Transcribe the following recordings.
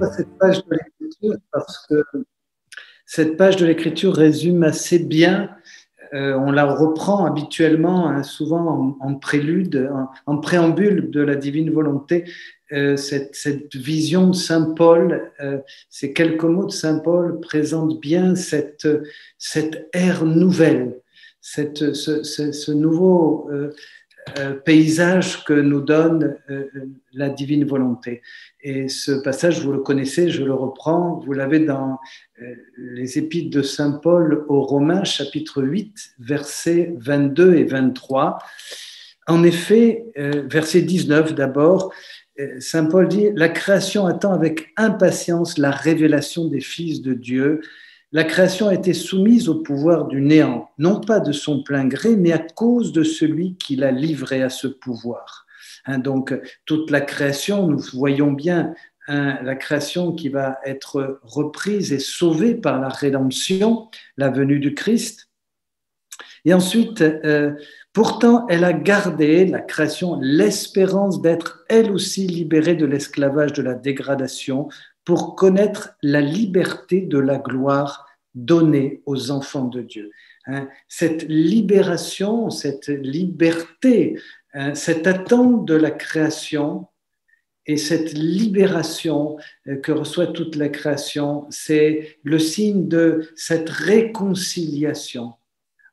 cette page de l'Écriture parce que cette page de l'Écriture résume assez bien, on la reprend habituellement, hein, souvent en prélude, en préambule de la divine volonté, cette vision de Saint Paul, ces quelques mots de Saint Paul présentent bien cette ère nouvelle, ce nouveau paysage que nous donne la divine volonté. Et ce passage, vous le connaissez, je le reprends, vous l'avez dans les épîtres de Saint Paul aux Romains, chapitre 8, versets 22 et 23. En effet, verset 19 d'abord, Saint Paul dit « La création attend avec impatience la révélation des fils de Dieu. La création a été soumise au pouvoir du néant, non pas de son plein gré, mais à cause de celui qui l'a livré à ce pouvoir. » Donc, toute la création, nous voyons bien la création qui va être reprise et sauvée par la rédemption, la venue du Christ. Et ensuite, pourtant, elle a gardé, la création, l'espérance d'être elle aussi libérée de l'esclavage de la dégradation pour connaître la liberté de la gloire donnée aux enfants de Dieu. Cette libération, cette liberté, cette attente de la création et cette libération que reçoit toute la création, c'est le signe de cette réconciliation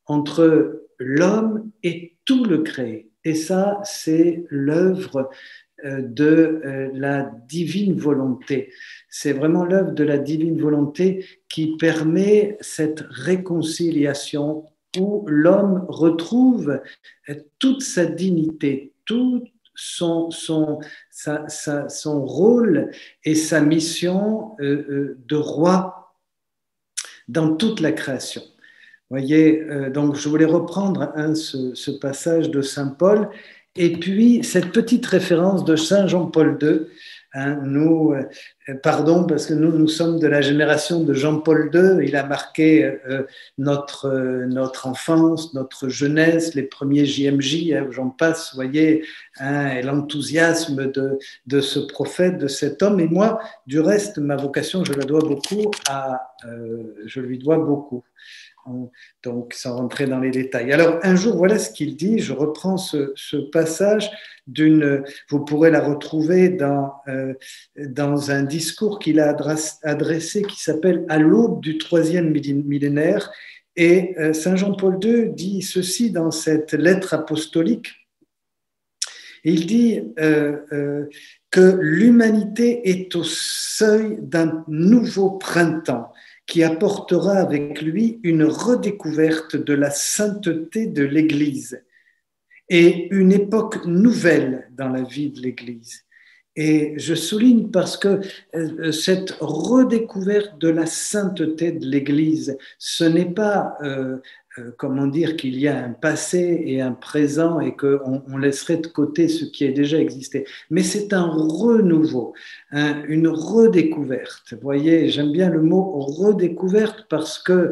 entre l'homme et tout le créé. Et ça, c'est l'œuvre de la divine volonté. C'est vraiment l'œuvre de la divine volonté qui permet cette réconciliation où l'homme retrouve toute sa dignité, tout son rôle et sa mission de roi dans toute la création. Voyez, donc je voulais reprendre ce passage de Saint Paul et puis cette petite référence de Saint Jean-Paul II. Nous, pardon, parce que nous sommes de la génération de Jean-Paul II. Il a marqué notre enfance, notre jeunesse, les premiers JMJ, j'en passe, vous voyez, et l'enthousiasme de ce prophète, de cet homme. Et moi, du reste, ma vocation, je la dois beaucoup je lui dois beaucoup. Donc, sans rentrer dans les détails. Alors, un jour, voilà ce qu'il dit. Je reprends ce passage vous pourrez la retrouver dans un discours qu'il a adressé qui s'appelle « À l'aube du troisième millénaire ». Et Saint Jean-Paul II dit ceci dans cette lettre apostolique. Il dit que l'humanité est au seuil d'un nouveau printemps qui apportera avec lui une redécouverte de la sainteté de l'Église et une époque nouvelle dans la vie de l'Église. Et je souligne parce que cette redécouverte de la sainteté de l'Église, ce n'est pas, comment dire, qu'il y a un passé et un présent et qu'on laisserait de côté ce qui a déjà existé, mais c'est un renouveau, une redécouverte. Vous voyez, j'aime bien le mot redécouverte parce que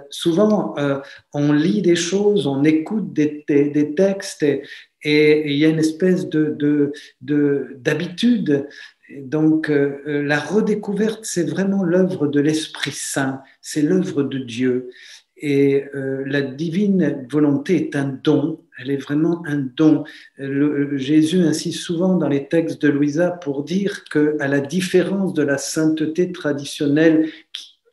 souvent on lit des choses, on écoute des textes et il y a une espèce d'habitude. Donc, la redécouverte, c'est vraiment l'œuvre de l'Esprit Saint, c'est l'œuvre de Dieu. Et la divine volonté est un don, elle est vraiment un don. Jésus insiste souvent dans les textes de Louisa pour dire qu'à la différence de la sainteté traditionnelle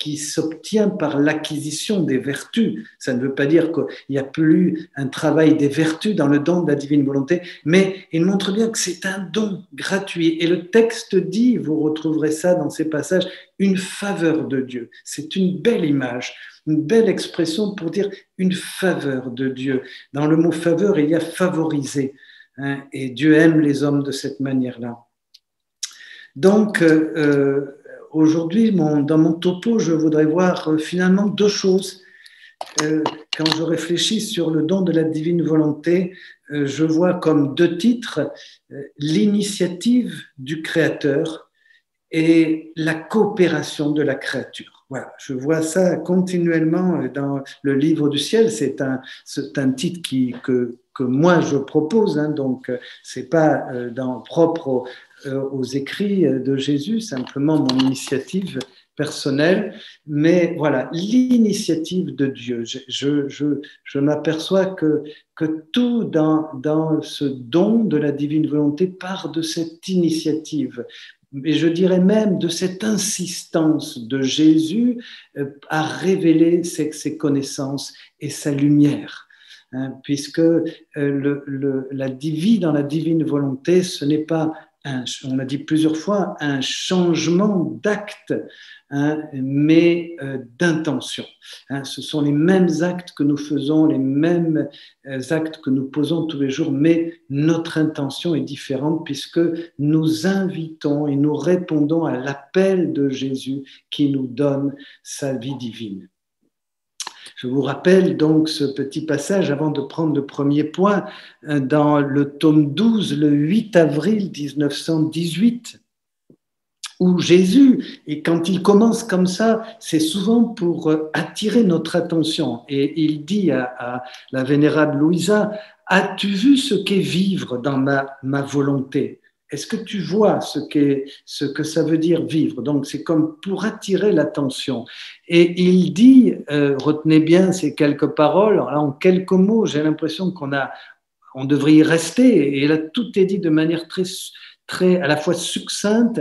qui s'obtient par l'acquisition des vertus. Ça ne veut pas dire qu'il n'y a plus un travail des vertus dans le don de la divine volonté, mais il montre bien que c'est un don gratuit. Et le texte dit, vous retrouverez ça dans ces passages, une faveur de Dieu. C'est une belle image, une belle expression pour dire une faveur de Dieu. Dans le mot faveur, il y a favoriser. Et Dieu aime les hommes de cette manière-là. Donc, aujourd'hui, dans mon topo, je voudrais voir finalement deux choses. Quand je réfléchis sur le don de la divine volonté, je vois comme deux titres l'initiative du Créateur et la coopération de la créature. Voilà, je vois ça continuellement dans le livre du ciel. C'est un titre que moi je propose, donc c'est pas propre aux écrits de Jésus, simplement mon initiative personnelle, mais voilà, l'initiative de Dieu. Je m'aperçois que tout dans ce don de la divine volonté part de cette initiative. Et je dirais même de cette insistance de Jésus à révéler ses connaissances et sa lumière. Puisque la vie dans la divine volonté, ce n'est pas, on l'a dit plusieurs fois, un changement d'acte, mais d'intention. Ce sont les mêmes actes que nous faisons, les mêmes actes que nous posons tous les jours, mais notre intention est différente puisque nous invitons et nous répondons à l'appel de Jésus qui nous donne sa vie divine. Je vous rappelle donc ce petit passage avant de prendre le premier point dans le tome 12, le 8 avril 1918, où Jésus, et quand il commence comme ça, c'est souvent pour attirer notre attention. Et il dit à la vénérable Louisa, « As-tu vu ce qu'est vivre dans ma volonté ?» Est-ce que tu vois ce que ça veut dire vivre? Donc, c'est comme pour attirer l'attention. Et il dit, retenez bien ces quelques paroles, alors là, en quelques mots, j'ai l'impression on devrait y rester. Et là, tout est dit de manière très à la fois succincte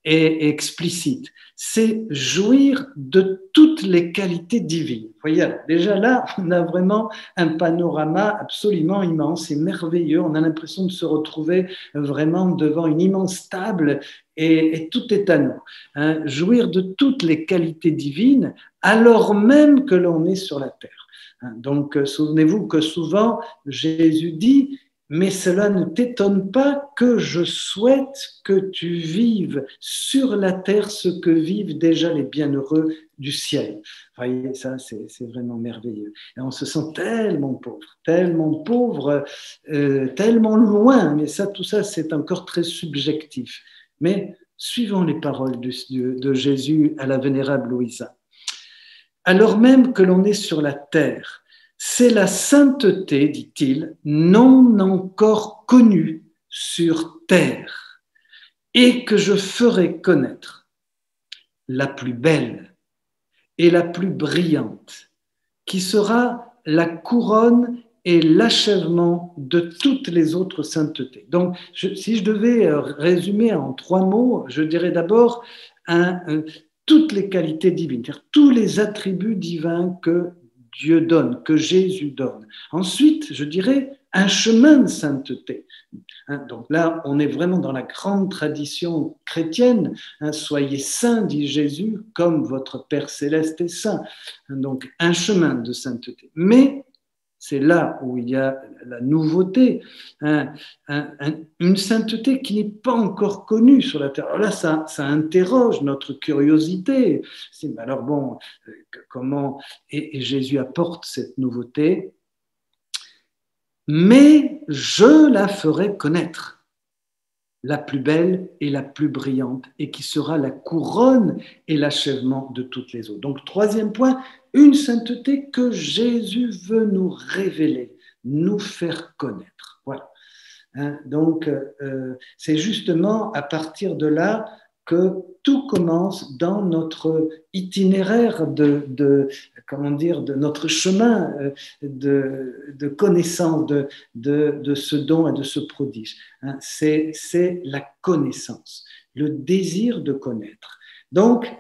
et explicite. C'est jouir de toutes les qualités divines. Vous voyez, déjà là, on a vraiment un panorama absolument immense et merveilleux. On a l'impression de se retrouver vraiment devant une immense table et tout est à nous. Jouir de toutes les qualités divines alors même que l'on est sur la terre. Donc, souvenez-vous que souvent, Jésus dit « Mais cela ne t'étonne pas que je souhaite que tu vives sur la terre ce que vivent déjà les bienheureux du ciel. » Vous voyez, ça, c'est vraiment merveilleux. Et on se sent tellement pauvre, tellement loin. Mais ça, tout ça, c'est encore très subjectif. Mais suivons les paroles de Jésus à la vénérable Louisa. Alors même que l'on est sur la terre, c'est la sainteté, dit-il, non encore connue sur terre, et que je ferai connaître, la plus belle et la plus brillante, qui sera la couronne et l'achèvement de toutes les autres saintetés. Donc, si je devais résumer en 3 mots, je dirais d'abord toutes les qualités divines, c'est-à-dire tous les attributs divins que Dieu donne, que Jésus donne. Ensuite, je dirais un chemin de sainteté. Donc là, on est vraiment dans la grande tradition chrétienne. Soyez saints, dit Jésus, comme votre Père céleste est saint. Donc un chemin de sainteté. Mais c'est là où il y a la nouveauté, une sainteté qui n'est pas encore connue sur la terre. Alors là, ça interroge notre curiosité. Mais alors bon, comment et Jésus apporte cette nouveauté. Mais je la ferai connaître, la plus belle et la plus brillante, et qui sera la couronne et l'achèvement de toutes les autres. Donc, 3e point, une sainteté que Jésus veut nous révéler, nous faire connaître. Voilà. Donc, c'est justement à partir de là que tout commence dans notre itinéraire de notre chemin de connaissance de ce don et de ce prodige. C'est la connaissance, le désir de connaître. Donc,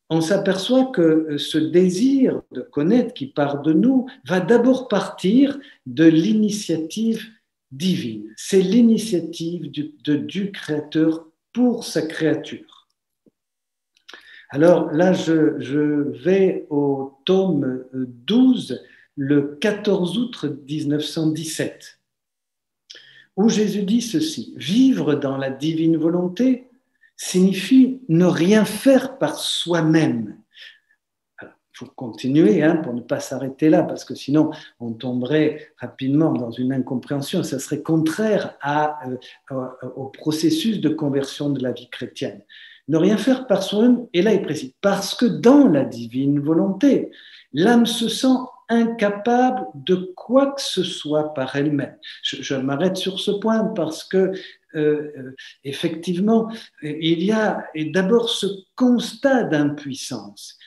on s'aperçoit que ce désir de connaître qui part de nous va d'abord partir de l'initiative divine. C'est l'initiative du Créateur pour sa créature. Alors là, je vais au tome 12, le 14 août 1917, où Jésus dit ceci: « Vivre dans la divine volonté signifie ne rien faire par soi-même. » Il faut continuer pour ne pas s'arrêter là, parce que sinon on tomberait rapidement dans une incompréhension. Ça serait contraire au processus de conversion de la vie chrétienne. Ne rien faire par soi-même, et là il précise, parce que dans la divine volonté, l'âme se sent incapable de quoi que ce soit par elle-même. Je m'arrête sur ce point parce que effectivement, il y a d'abord ce constat d'impuissance.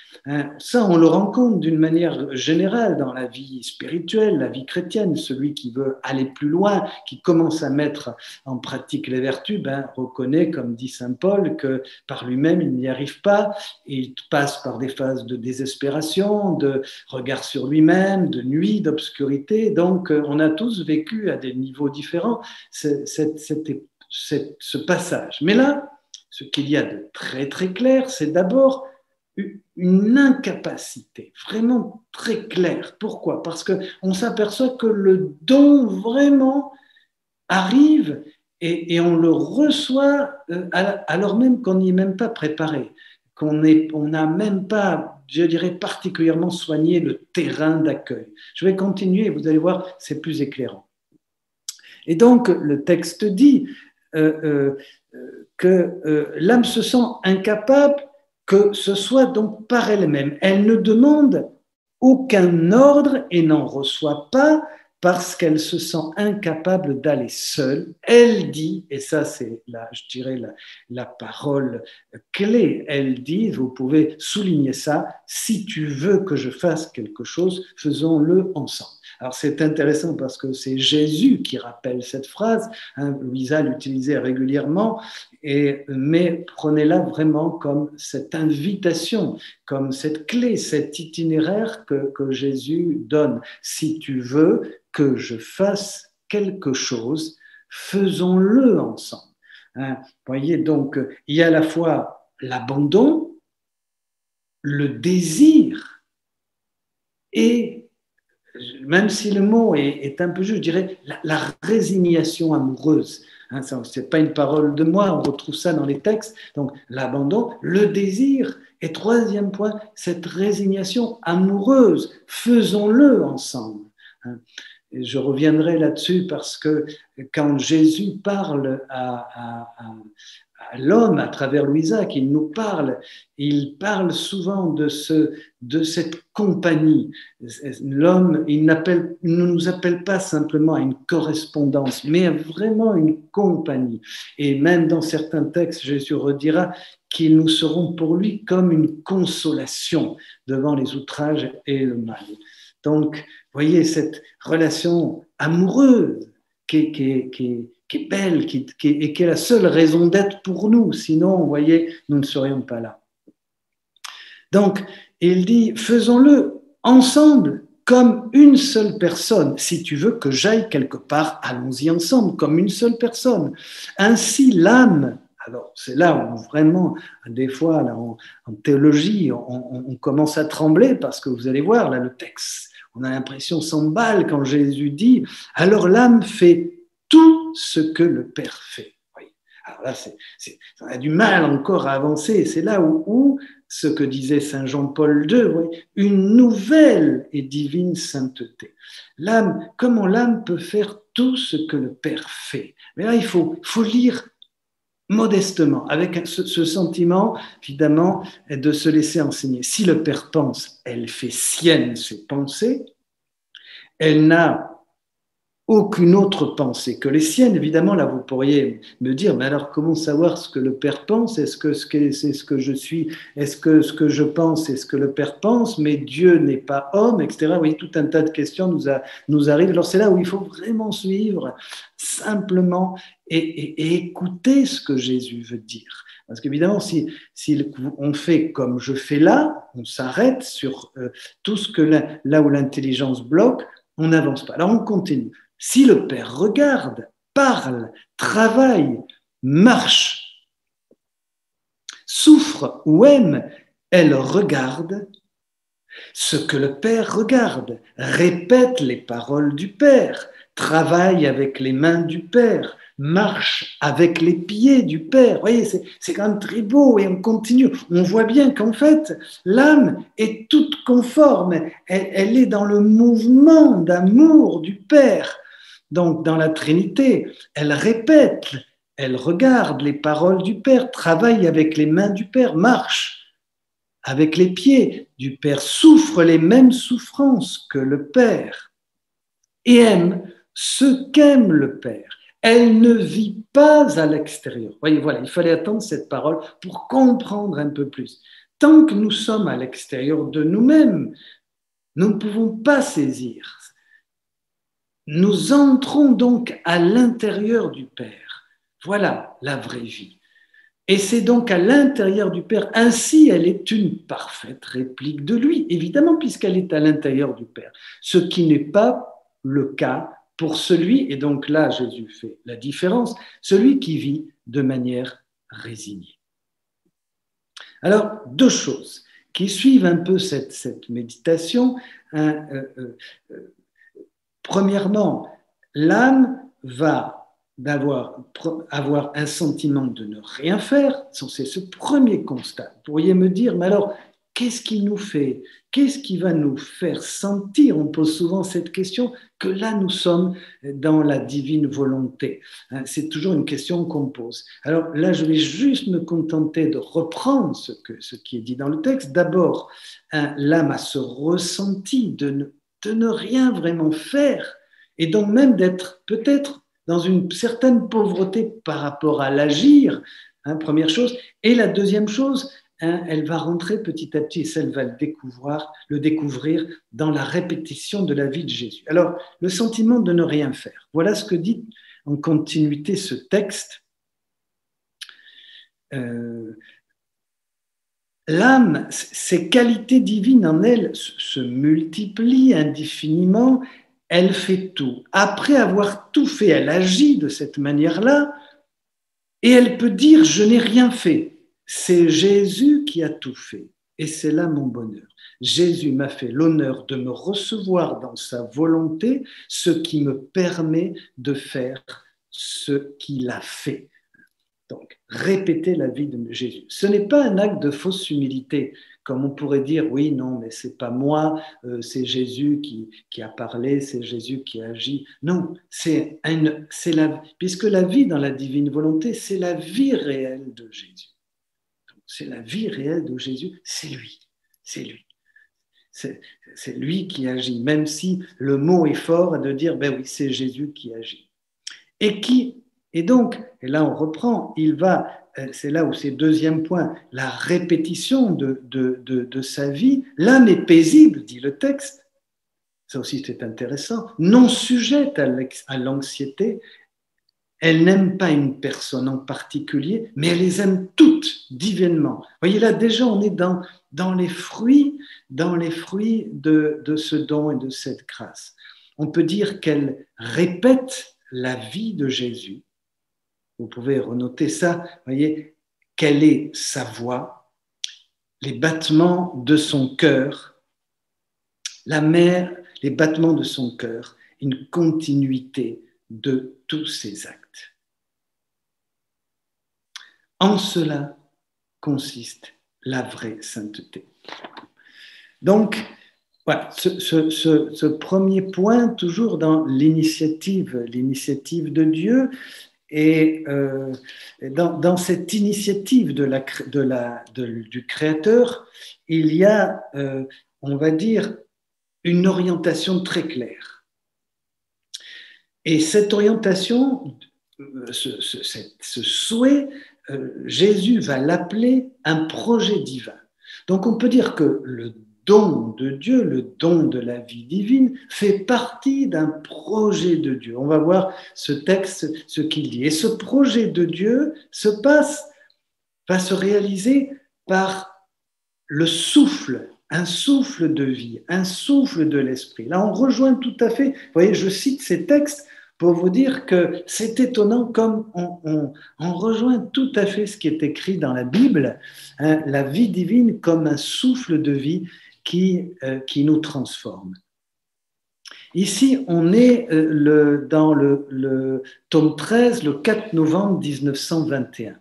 Ça, on le rencontre d'une manière générale dans la vie spirituelle, la vie chrétienne. Celui qui veut aller plus loin, qui commence à mettre en pratique les vertus, reconnaît, comme dit saint Paul, que par lui-même, il n'y arrive pas. Il passe par des phases de désespération, de regard sur lui-même, de nuit, d'obscurité. Donc, on a tous vécu à des niveaux différents ce passage. Mais là, ce qu'il y a de très très clair, c'est d'abord une incapacité vraiment très claire. Pourquoi? Parce qu'on s'aperçoit que le don vraiment arrive et on le reçoit alors même qu'on n'y est même pas préparé, on n'a même pas, je dirais, particulièrement soigné le terrain d'accueil. Je vais continuer, vous allez voir, c'est plus éclairant. Et donc, le texte dit que l'âme se sent incapable que ce soit donc par elle-même. Elle ne demande aucun ordre et n'en reçoit pas parce qu'elle se sent incapable d'aller seule. Elle dit, et ça c'est je dirais la parole clé, elle dit, vous pouvez souligner ça, si tu veux que je fasse quelque chose, faisons-le ensemble. Alors c'est intéressant parce que c'est Jésus qui rappelle cette phrase, Louisa l'utilisait régulièrement, mais prenez-la vraiment comme cette invitation, comme cette clé, cet itinéraire que Jésus donne. Si tu veux que je fasse quelque chose, faisons-le ensemble. Vous voyez, donc il y a à la fois l'abandon, le désir et même si le mot est un peu juste, je dirais la résignation amoureuse. Ce n'est pas une parole de moi, on retrouve ça dans les textes. Donc l'abandon, le désir, et troisième point, cette résignation amoureuse. Faisons-le ensemble. Et je reviendrai là-dessus parce que quand Jésus parle à l'homme à travers Louisa, qu'il nous parle, il parle souvent de cette compagnie. L'homme, il ne nous appelle pas simplement à une correspondance, mais vraiment une compagnie. Et même dans certains textes, Jésus redira qu'ils nous seront pour lui comme une consolation devant les outrages et le mal. Donc, vous voyez cette relation amoureuse qui est belle et qui est la seule raison d'être pour nous. Sinon, vous voyez, nous ne serions pas là. Donc, il dit, faisons-le ensemble comme une seule personne. Si tu veux que j'aille quelque part, allons-y ensemble comme une seule personne. Ainsi, l'âme, alors c'est là où vraiment, des fois, là, en théologie, on commence à trembler parce que vous allez voir, là, le texte, on a l'impression s'emballe quand Jésus dit, alors l'âme fait tout ce que le Père fait. Oui. Alors là, on a du mal encore à avancer. C'est là où ce que disait Saint Jean-Paul II, oui, une nouvelle et divine sainteté. L'âme, comment l'âme peut faire tout ce que le Père fait? Mais là, il faut lire modestement, avec ce sentiment, évidemment, de se laisser enseigner. Si le Père pense, elle fait sienne ses pensées, elle n'a aucune autre pensée que les siennes. Évidemment, là, vous pourriez me dire, mais alors comment savoir ce que le Père pense? Est-ce que c'est ce que je suis? Est-ce que ce que je pense, c'est ce que le Père pense? Mais Dieu n'est pas homme, etc. Vous voyez, tout un tas de questions nous arrivent. Alors c'est là où il faut vraiment suivre simplement et écouter ce que Jésus veut dire. Parce qu'évidemment, si on fait comme je fais là, on s'arrête sur tout ce que là où l'intelligence bloque, on n'avance pas. Alors on continue. Si le Père regarde, parle, travaille, marche, souffre ou aime, elle regarde ce que le Père regarde, répète les paroles du Père, travaille avec les mains du Père, marche avec les pieds du Père. Vous voyez, c'est quand même très beau et on continue. On voit bien qu'en fait, l'âme est toute conforme. Elle est dans le mouvement d'amour du Père. Donc, dans la Trinité, elle répète, elle regarde les paroles du Père, travaille avec les mains du Père, marche avec les pieds du Père, souffre les mêmes souffrances que le Père et aime ce qu'aime le Père. Elle ne vit pas à l'extérieur. Voyez, voilà, il fallait attendre cette parole pour comprendre un peu plus. Tant que nous sommes à l'extérieur de nous-mêmes, nous ne pouvons pas saisir. Nous entrons donc à l'intérieur du Père. Voilà la vraie vie. Et c'est donc à l'intérieur du Père. Ainsi, elle est une parfaite réplique de lui, évidemment, puisqu'elle est à l'intérieur du Père. Ce qui n'est pas le cas pour celui, et donc là, Jésus fait la différence, celui qui vit de manière résignée. Alors, deux choses qui suivent un peu cette méditation. Premièrement, l'âme va avoir un sentiment de ne rien faire. C'est ce premier constat. Vous pourriez me dire, mais alors, qu'est-ce qui nous fait, qu'est-ce qui va nous faire sentir, on pose souvent cette question, que là nous sommes dans la divine volonté. C'est toujours une question qu'on pose. Alors là, je vais juste me contenter de reprendre ce qui est dit dans le texte. D'abord, l'âme a ce ressenti de ne rien vraiment faire, et donc même d'être peut-être dans une certaine pauvreté par rapport à l'agir, première chose. Et la deuxième chose, elle va rentrer petit à petit, et ça, elle va le découvrir dans la répétition de la vie de Jésus. Alors, le sentiment de ne rien faire. Voilà ce que dit en continuité ce texte. L'âme, ses qualités divines en elle se multiplient indéfiniment, elle fait tout. Après avoir tout fait, elle agit de cette manière-là, et elle peut dire « je n'ai rien fait ». C'est Jésus qui a tout fait, et c'est là mon bonheur. Jésus m'a fait l'honneur de me recevoir dans sa volonté, ce qui me permet de faire ce qu'il a fait. Donc, répéter la vie de Jésus. Ce n'est pas un acte de fausse humilité, comme on pourrait dire, oui, non, mais c'est pas moi, c'est Jésus qui a parlé, c'est Jésus qui a agi. Non, puisque la vie dans la divine volonté, c'est la vie réelle de Jésus. C'est la vie réelle de Jésus, c'est lui, c'est lui. C'est lui qui agit, même si le mot est fort de dire, ben oui, c'est Jésus qui agit. Et donc, et là on reprend, c'est là où c'est deuxième point, la répétition de sa vie. L'âme est paisible, dit le texte, ça aussi c'est intéressant, non sujette à l'anxiété. Elle n'aime pas une personne en particulier, mais elle les aime toutes divinement. Vous voyez là, déjà on est dans les fruits de ce don et de cette grâce. On peut dire qu'elle répète la vie de Jésus. Vous pouvez renoter ça, vous voyez, quelle est sa voix, les battements de son cœur, les battements de son cœur, une continuité de tous ses actes. En cela consiste la vraie sainteté. Donc, voilà, ce premier point, toujours dans l'initiative de Dieu, et dans cette initiative du Créateur, il y a, on va dire, une orientation très claire. Et cette orientation, ce souhait, Jésus va l'appeler un projet divin. Donc on peut dire que le don de Dieu, le don de la vie divine, fait partie d'un projet de Dieu. On va voir ce texte, ce qu'il dit. Et ce projet de Dieu va se réaliser par le souffle, un souffle de vie, un souffle de l'esprit. Là, on rejoint tout à fait, vous voyez, je cite ces textes pour vous dire que c'est étonnant comme on rejoint tout à fait ce qui est écrit dans la Bible, hein, la vie divine comme un souffle de vie qui nous transforme. Ici, on est dans le tome 13, le 4 novembre 1921.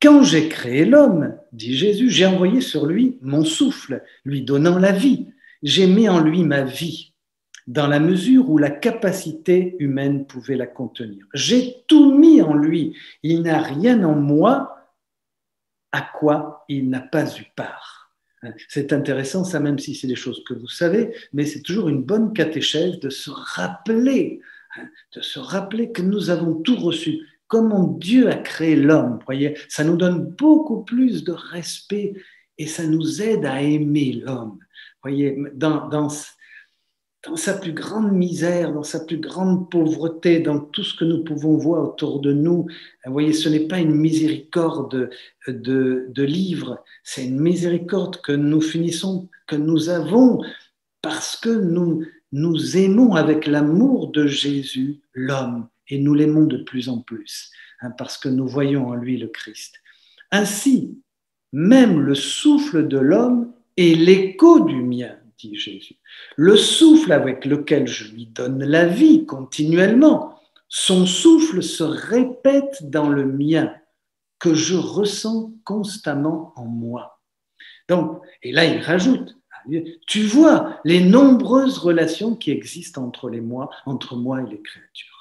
Quand j'ai créé l'homme, dit Jésus, j'ai envoyé sur lui mon souffle, lui donnant la vie. J'ai mis en lui ma vie, dans la mesure où la capacité humaine pouvait la contenir. J'ai tout mis en lui. Il n'a rien en moi à quoi il n'a pas eu part. C'est intéressant, ça, même si c'est des choses que vous savez, mais c'est toujours une bonne catéchèse de se rappeler de se rappeler que nous avons tout reçu. Comment Dieu a créé l'homme, voyez, ça nous donne beaucoup plus de respect et ça nous aide à aimer l'homme. Voyez, dans sa plus grande misère, dans sa plus grande pauvreté, dans tout ce que nous pouvons voir autour de nous, vous voyez, ce n'est pas une miséricorde de livres, c'est une miséricorde que nous finissons, que nous avons parce que nous aimons avec l'amour de Jésus l'homme et nous l'aimons de plus en plus, parce que nous voyons en lui le Christ. Ainsi, même le souffle de l'homme est l'écho du mien, dit Jésus. Le souffle avec lequel je lui donne la vie continuellement, son souffle se répète dans le mien, que je ressens constamment en moi. Donc, et là, il rajoute, tu vois les nombreuses relations qui existent entre moi et les créatures.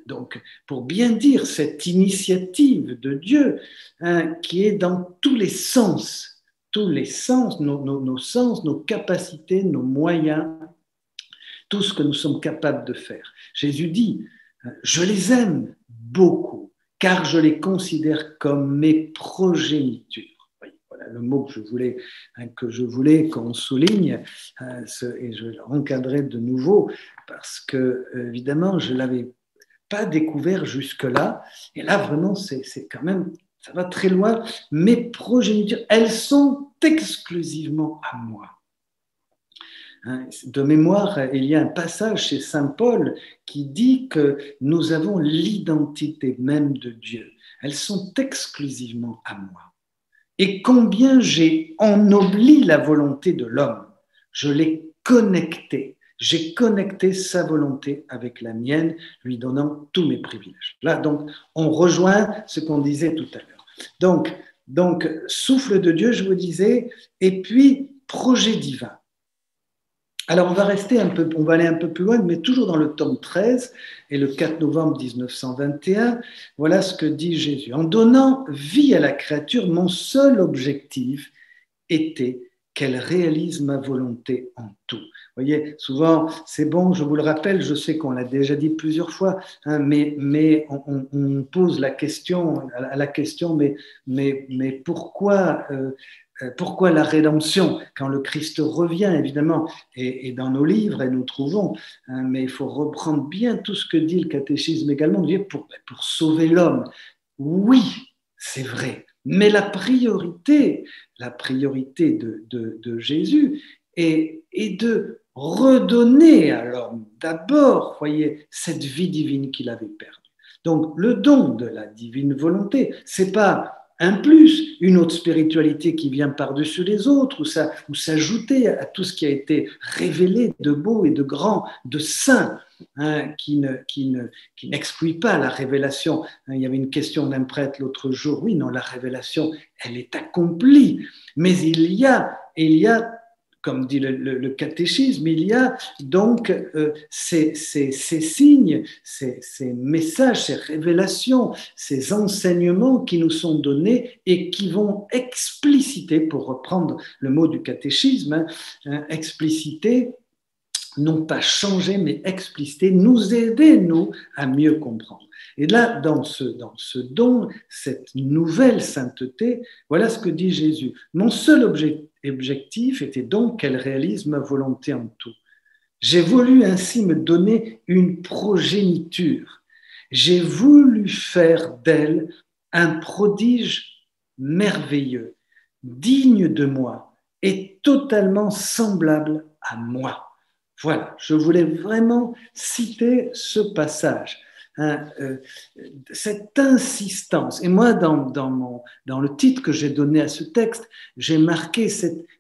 Donc, pour bien dire cette initiative de Dieu qui est dans tous les sens, nos sens, nos capacités, nos moyens, tout ce que nous sommes capables de faire. Jésus dit, je les aime beaucoup, car je les considère comme mes progénitures. Voilà le mot que je voulais qu'on souligne, et je le recadrerai de nouveau, parce que, évidemment, je ne l'avais pas découvert jusque-là. Et là, vraiment, c'est quand même, ça va très loin. Mes progénitures, elles sont exclusivement à moi. De mémoire, il y a un passage chez saint Paul qui dit que nous avons l'identité même de Dieu. Elles sont exclusivement à moi. Et combien j'ai ennobli la volonté de l'homme. Je l'ai connecté. J'ai connecté sa volonté avec la mienne, lui donnant tous mes privilèges. Là, donc, on rejoint ce qu'on disait tout à l'heure. Donc, souffle de Dieu, je vous disais, et puis projet divin. Alors, on va aller un peu plus loin, mais toujours dans le tome 13, et le 4 novembre 1921, voilà ce que dit Jésus. En donnant vie à la créature, mon seul objectif était qu'elle réalise ma volonté en tout. Vous voyez, souvent, c'est bon, je vous le rappelle, je sais qu'on l'a déjà dit plusieurs fois, mais on pose la question, mais pourquoi la rédemption quand le Christ revient, évidemment, et dans nos livres, et nous trouvons, mais il faut reprendre bien tout ce que dit le catéchisme également, pour sauver l'homme. Oui, c'est vrai, mais la priorité de Jésus est de redonner à l'homme d'abord, voyez, cette vie divine qu'il avait perdue. Donc, le don de la divine volonté, c'est pas un plus, une autre spiritualité qui vient par-dessus les autres, ou s'ajouter à tout ce qui a été révélé de beau et de grand, de saint, qui n'exclut pas la révélation. Il y avait une question d'un prêtre l'autre jour. Oui, non, la révélation, elle est accomplie. Mais il y a comme dit le catéchisme, il y a donc ces signes, ces messages, ces révélations, ces enseignements qui nous sont donnés et qui vont expliciter, pour reprendre le mot du catéchisme, expliciter, non pas changer, mais expliciter, nous aider, nous, à mieux comprendre. Et là, dans ce don, cette nouvelle sainteté, voilà ce que dit Jésus. Mon seul objectif était donc qu'elle réalise ma volonté en tout. J'ai voulu ainsi me donner une progéniture. J'ai voulu faire d'elle un prodige merveilleux, digne de moi et totalement semblable à moi. Voilà, je voulais vraiment citer ce passage. Cette insistance, et moi dans le titre que j'ai donné à ce texte, j'ai marqué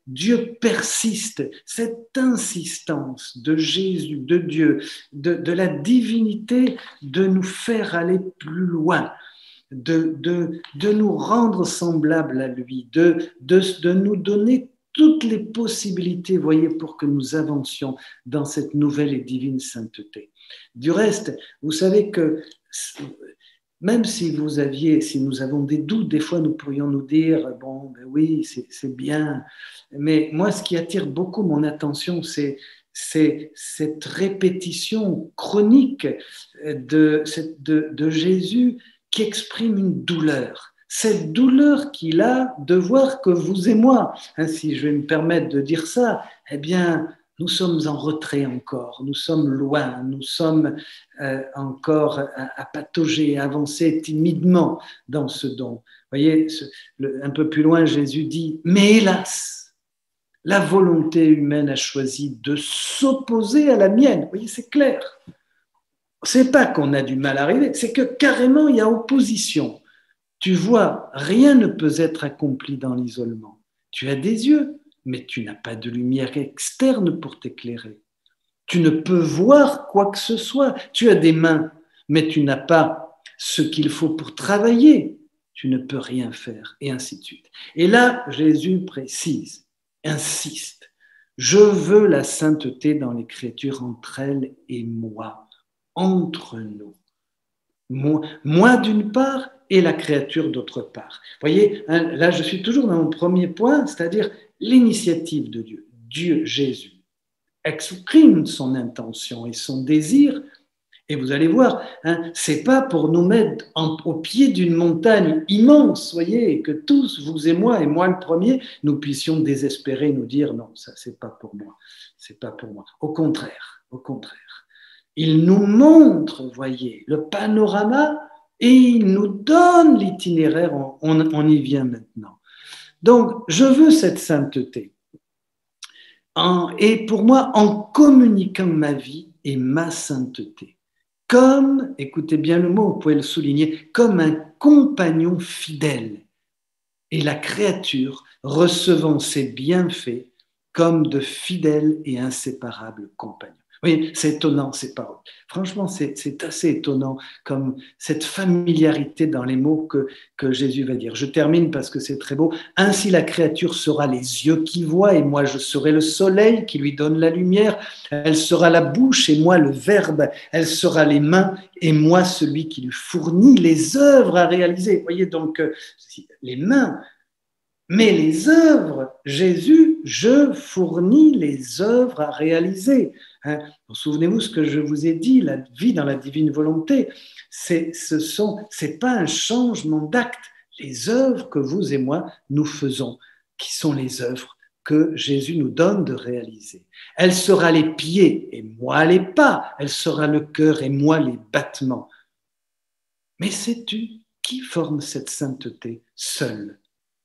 Dieu persiste, cette insistance de Jésus, de Dieu, de la divinité, de nous faire aller plus loin, de nous rendre semblables à lui, de nous donner toutes les possibilités, voyez, pour que nous avancions dans cette nouvelle et divine sainteté. Du reste, vous savez que même si nous avons des doutes, des fois nous pourrions nous dire, bon, ben oui, c'est bien. Mais moi, ce qui attire beaucoup mon attention, c'est c'est cette répétition chronique de Jésus qui exprime une douleur. Cette douleur qu'il a de voir que vous et moi, si je vais me permettre de dire ça, eh bien, nous sommes en retrait encore, nous sommes loin, nous sommes encore à patauger, à avancer timidement dans ce don. Vous voyez, un peu plus loin, Jésus dit, mais hélas, la volonté humaine a choisi de s'opposer à la mienne. Vous voyez, c'est clair. C'est pas qu'on a du mal à arriver, c'est que carrément, il y a opposition. Tu vois, rien ne peut être accompli dans l'isolement. Tu as des yeux, mais tu n'as pas de lumière externe pour t'éclairer. Tu ne peux voir quoi que ce soit. Tu as des mains, mais tu n'as pas ce qu'il faut pour travailler. Tu ne peux rien faire, et ainsi de suite. Et là, Jésus précise, insiste, je veux la sainteté dans l'écriture entre elle et moi, entre nous. Moi d'une part, et la créature d'autre part. Vous voyez, là je suis toujours dans mon premier point, c'est-à-dire l'initiative de Dieu. Dieu, Jésus, exprime son intention et son désir, et vous allez voir, c'est pas pour nous mettre au pied d'une montagne immense, voyez, et que tous, vous et moi le premier, nous puissions désespérer, nous dire non, ça c'est pas pour moi, c'est pas pour moi. Au contraire, au contraire. Il nous montre, voyez, le panorama et il nous donne l'itinéraire, on y vient maintenant. Donc, je veux cette sainteté. Et pour moi, en communiquant ma vie et ma sainteté, comme, écoutez bien le mot, vous pouvez le souligner, comme un compagnon fidèle et la créature recevant ses bienfaits comme de fidèles et inséparables compagnons. Oui, c'est étonnant ces paroles. Franchement, c'est assez étonnant comme cette familiarité dans les mots que Jésus va dire. Je termine parce que c'est très beau. Ainsi la créature sera les yeux qui voient et moi je serai le soleil qui lui donne la lumière. Elle sera la bouche et moi le verbe. Elle sera les mains et moi celui qui lui fournit les œuvres à réaliser. Vous voyez donc les mains, mais les œuvres, Jésus, je fournis les œuvres à réaliser. Souvenez-vous ce que je vous ai dit, la vie dans la divine volonté, c'est pas un changement d'acte. Les œuvres que vous et moi nous faisons, qui sont les œuvres que Jésus nous donne de réaliser. Elle sera les pieds et moi les pas. Elle sera le cœur et moi les battements. Mais sais-tu qui forme cette sainteté seule?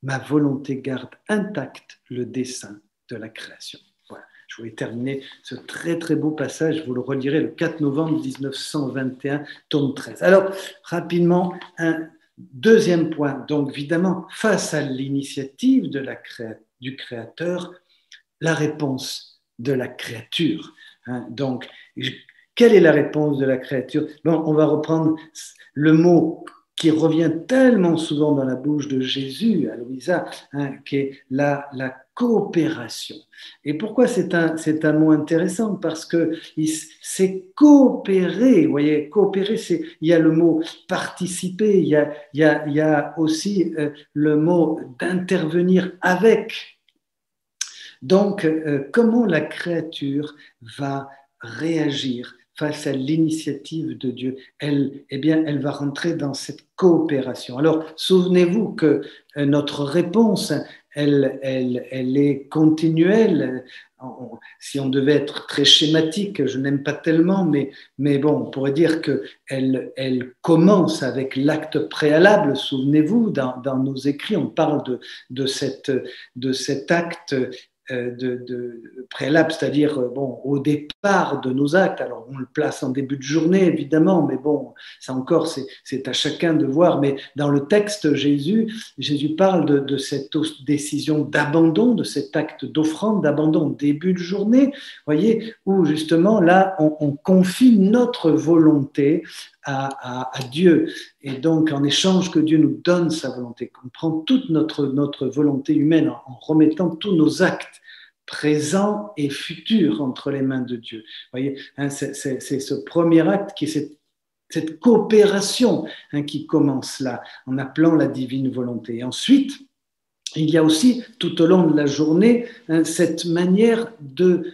Ma volonté garde intact le dessein de la création. Voilà, je voulais terminer ce très très beau passage, vous le relirez le 4 novembre 1921, tome 13. Alors, rapidement, un deuxième point, donc évidemment, face à l'initiative du Créateur, la réponse de la créature. Donc, quelle est la réponse de la créature? Bon, on va reprendre le mot qui revient tellement souvent dans la bouche de Jésus, à Louisa, qui est la coopération. Et pourquoi c'est un mot intéressant? Parce que c'est coopérer, vous voyez, coopérer, il y a le mot participer, il y a aussi le mot d'intervenir avec. Donc, comment la créature va réagir face à l'initiative de Dieu? Elle va rentrer dans cette coopération. Alors, souvenez-vous que notre réponse, elle est continuelle. Si on devait être très schématique, je n'aime pas tellement, mais bon, on pourrait dire qu'elle commence avec l'acte préalable. Souvenez-vous, dans nos écrits, on parle de cet acte de préalable, c'est-à-dire au départ de nos actes. Alors on le place en début de journée évidemment, mais bon, ça encore c'est à chacun de voir. Mais dans le texte, Jésus parle de cette décision d'abandon, de cet acte d'offrande, d'abandon au début de journée, voyez, où justement là on confie notre volonté à Dieu. Et donc, en échange que Dieu nous donne sa volonté, qu'on prend toute notre volonté humaine en remettant tous nos actes présents et futurs entre les mains de Dieu. Vous voyez, c'est ce premier acte qui est cette coopération qui commence là, en appelant la divine volonté. Et ensuite, il y a aussi, tout au long de la journée, cette manière de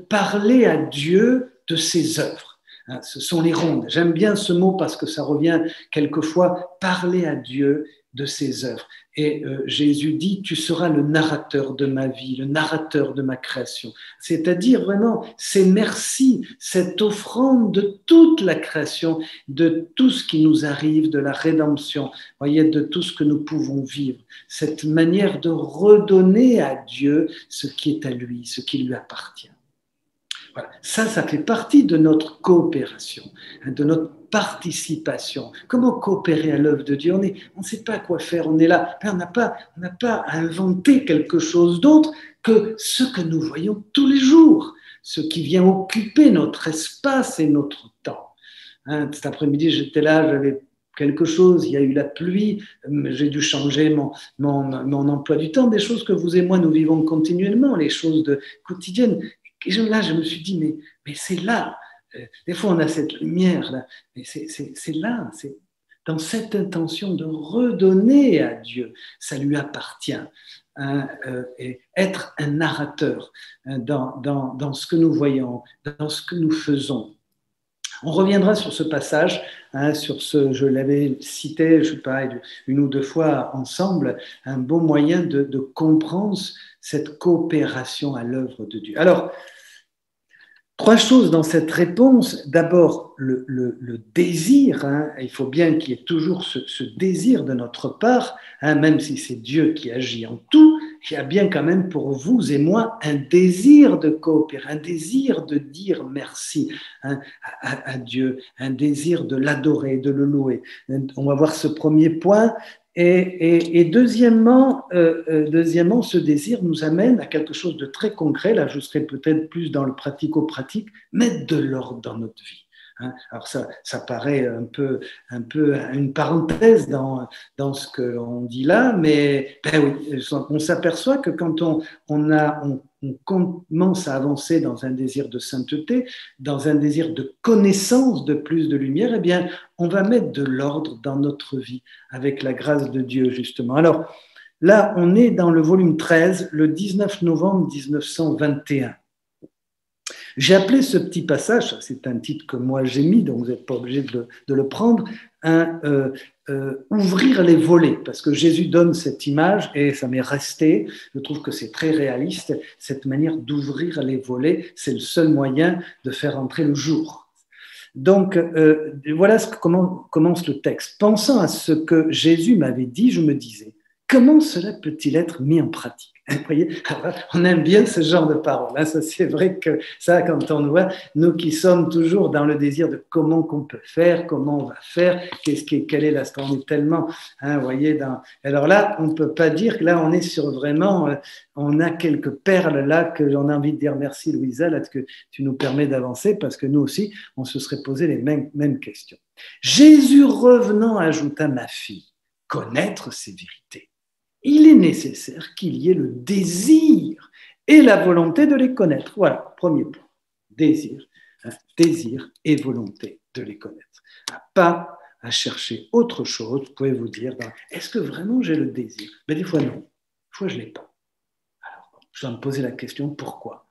parler à Dieu de ses œuvres. Ce sont les rondes. J'aime bien ce mot parce que ça revient quelquefois, parler à Dieu de ses œuvres. Et Jésus dit, tu seras le narrateur de ma vie, le narrateur de ma création. C'est-à-dire vraiment ces merci, cette offrande de toute la création, de tout ce qui nous arrive, de la rédemption, voyez, de tout ce que nous pouvons vivre. Cette manière de redonner à Dieu ce qui est à lui, ce qui lui appartient. Voilà. Ça fait partie de notre coopération, de notre participation. Comment coopérer à l'œuvre de Dieu? On ne sait pas quoi faire, on est là. On n'a pas à inventer quelque chose d'autre que ce que nous voyons tous les jours, ce qui vient occuper notre espace et notre temps. Cet après-midi, j'étais là, j'avais quelque chose, il y a eu la pluie, j'ai dû changer mon emploi du temps, des choses que vous et moi, nous vivons continuellement, les choses quotidiennes. Et là, je me suis dit, mais c'est là. Des fois, on a cette lumière là, mais c'est là, c'est dans cette intention de redonner à Dieu, ça lui appartient. Et être un narrateur dans ce que nous voyons, dans ce que nous faisons. On reviendra sur ce passage, je l'avais cité, je ne sais pas, une ou deux fois ensemble, un beau moyen de comprendre cette coopération à l'œuvre de Dieu. Alors, trois choses dans cette réponse. D'abord, le désir. Il faut bien qu'il y ait toujours ce désir de notre part, même si c'est Dieu qui agit en tout, il y a bien quand même pour vous et moi un désir de coopérer, un désir de dire merci à Dieu, un désir de l'adorer, de le louer. On va voir ce premier point. Et deuxièmement, ce désir nous amène à quelque chose de très concret. Là, je serai peut-être plus dans le pratico-pratique, mettre de l'ordre dans notre vie. Alors ça paraît un peu une parenthèse dans ce qu'on dit là, mais oui, on s'aperçoit que quand on commence à avancer dans un désir de sainteté, dans un désir de connaissance de plus de lumière, eh bien, on va mettre de l'ordre dans notre vie avec la grâce de Dieu, justement. Alors là, on est dans le volume 13, le 19 novembre 1921. J'ai appelé ce petit passage, c'est un titre que moi j'ai mis, donc vous n'êtes pas obligé de le prendre, ouvrir les volets, parce que Jésus donne cette image et ça m'est resté. Je trouve que c'est très réaliste, cette manière d'ouvrir les volets, c'est le seul moyen de faire entrer le jour. Donc, voilà comment commence le texte. Pensant à ce que Jésus m'avait dit, je me disais, comment cela peut-il être mis en pratique? Vous voyez, on aime bien ce genre de paroles. Ça, c'est vrai que ça, quand on voit, nous qui sommes toujours dans le désir de comment qu'on peut faire, comment on va faire, quelle est la on est tellement, vous voyez, alors là, on ne peut pas dire que là, on est sur vraiment, on a quelques perles là que j'en ai envie de dire merci Louisa, là, que tu nous permets d'avancer parce que nous aussi, on se serait posé les mêmes questions. Jésus revenant ajouta, ma fille, connaître ces vérités. Il est nécessaire qu'il y ait le désir et la volonté de les connaître. Voilà, premier point. Désir et volonté de les connaître. Pas à chercher autre chose. Vous pouvez vous dire, est-ce que vraiment j'ai le désir? Des fois non, des fois je ne l'ai pas. Alors, je dois me poser la question, pourquoi?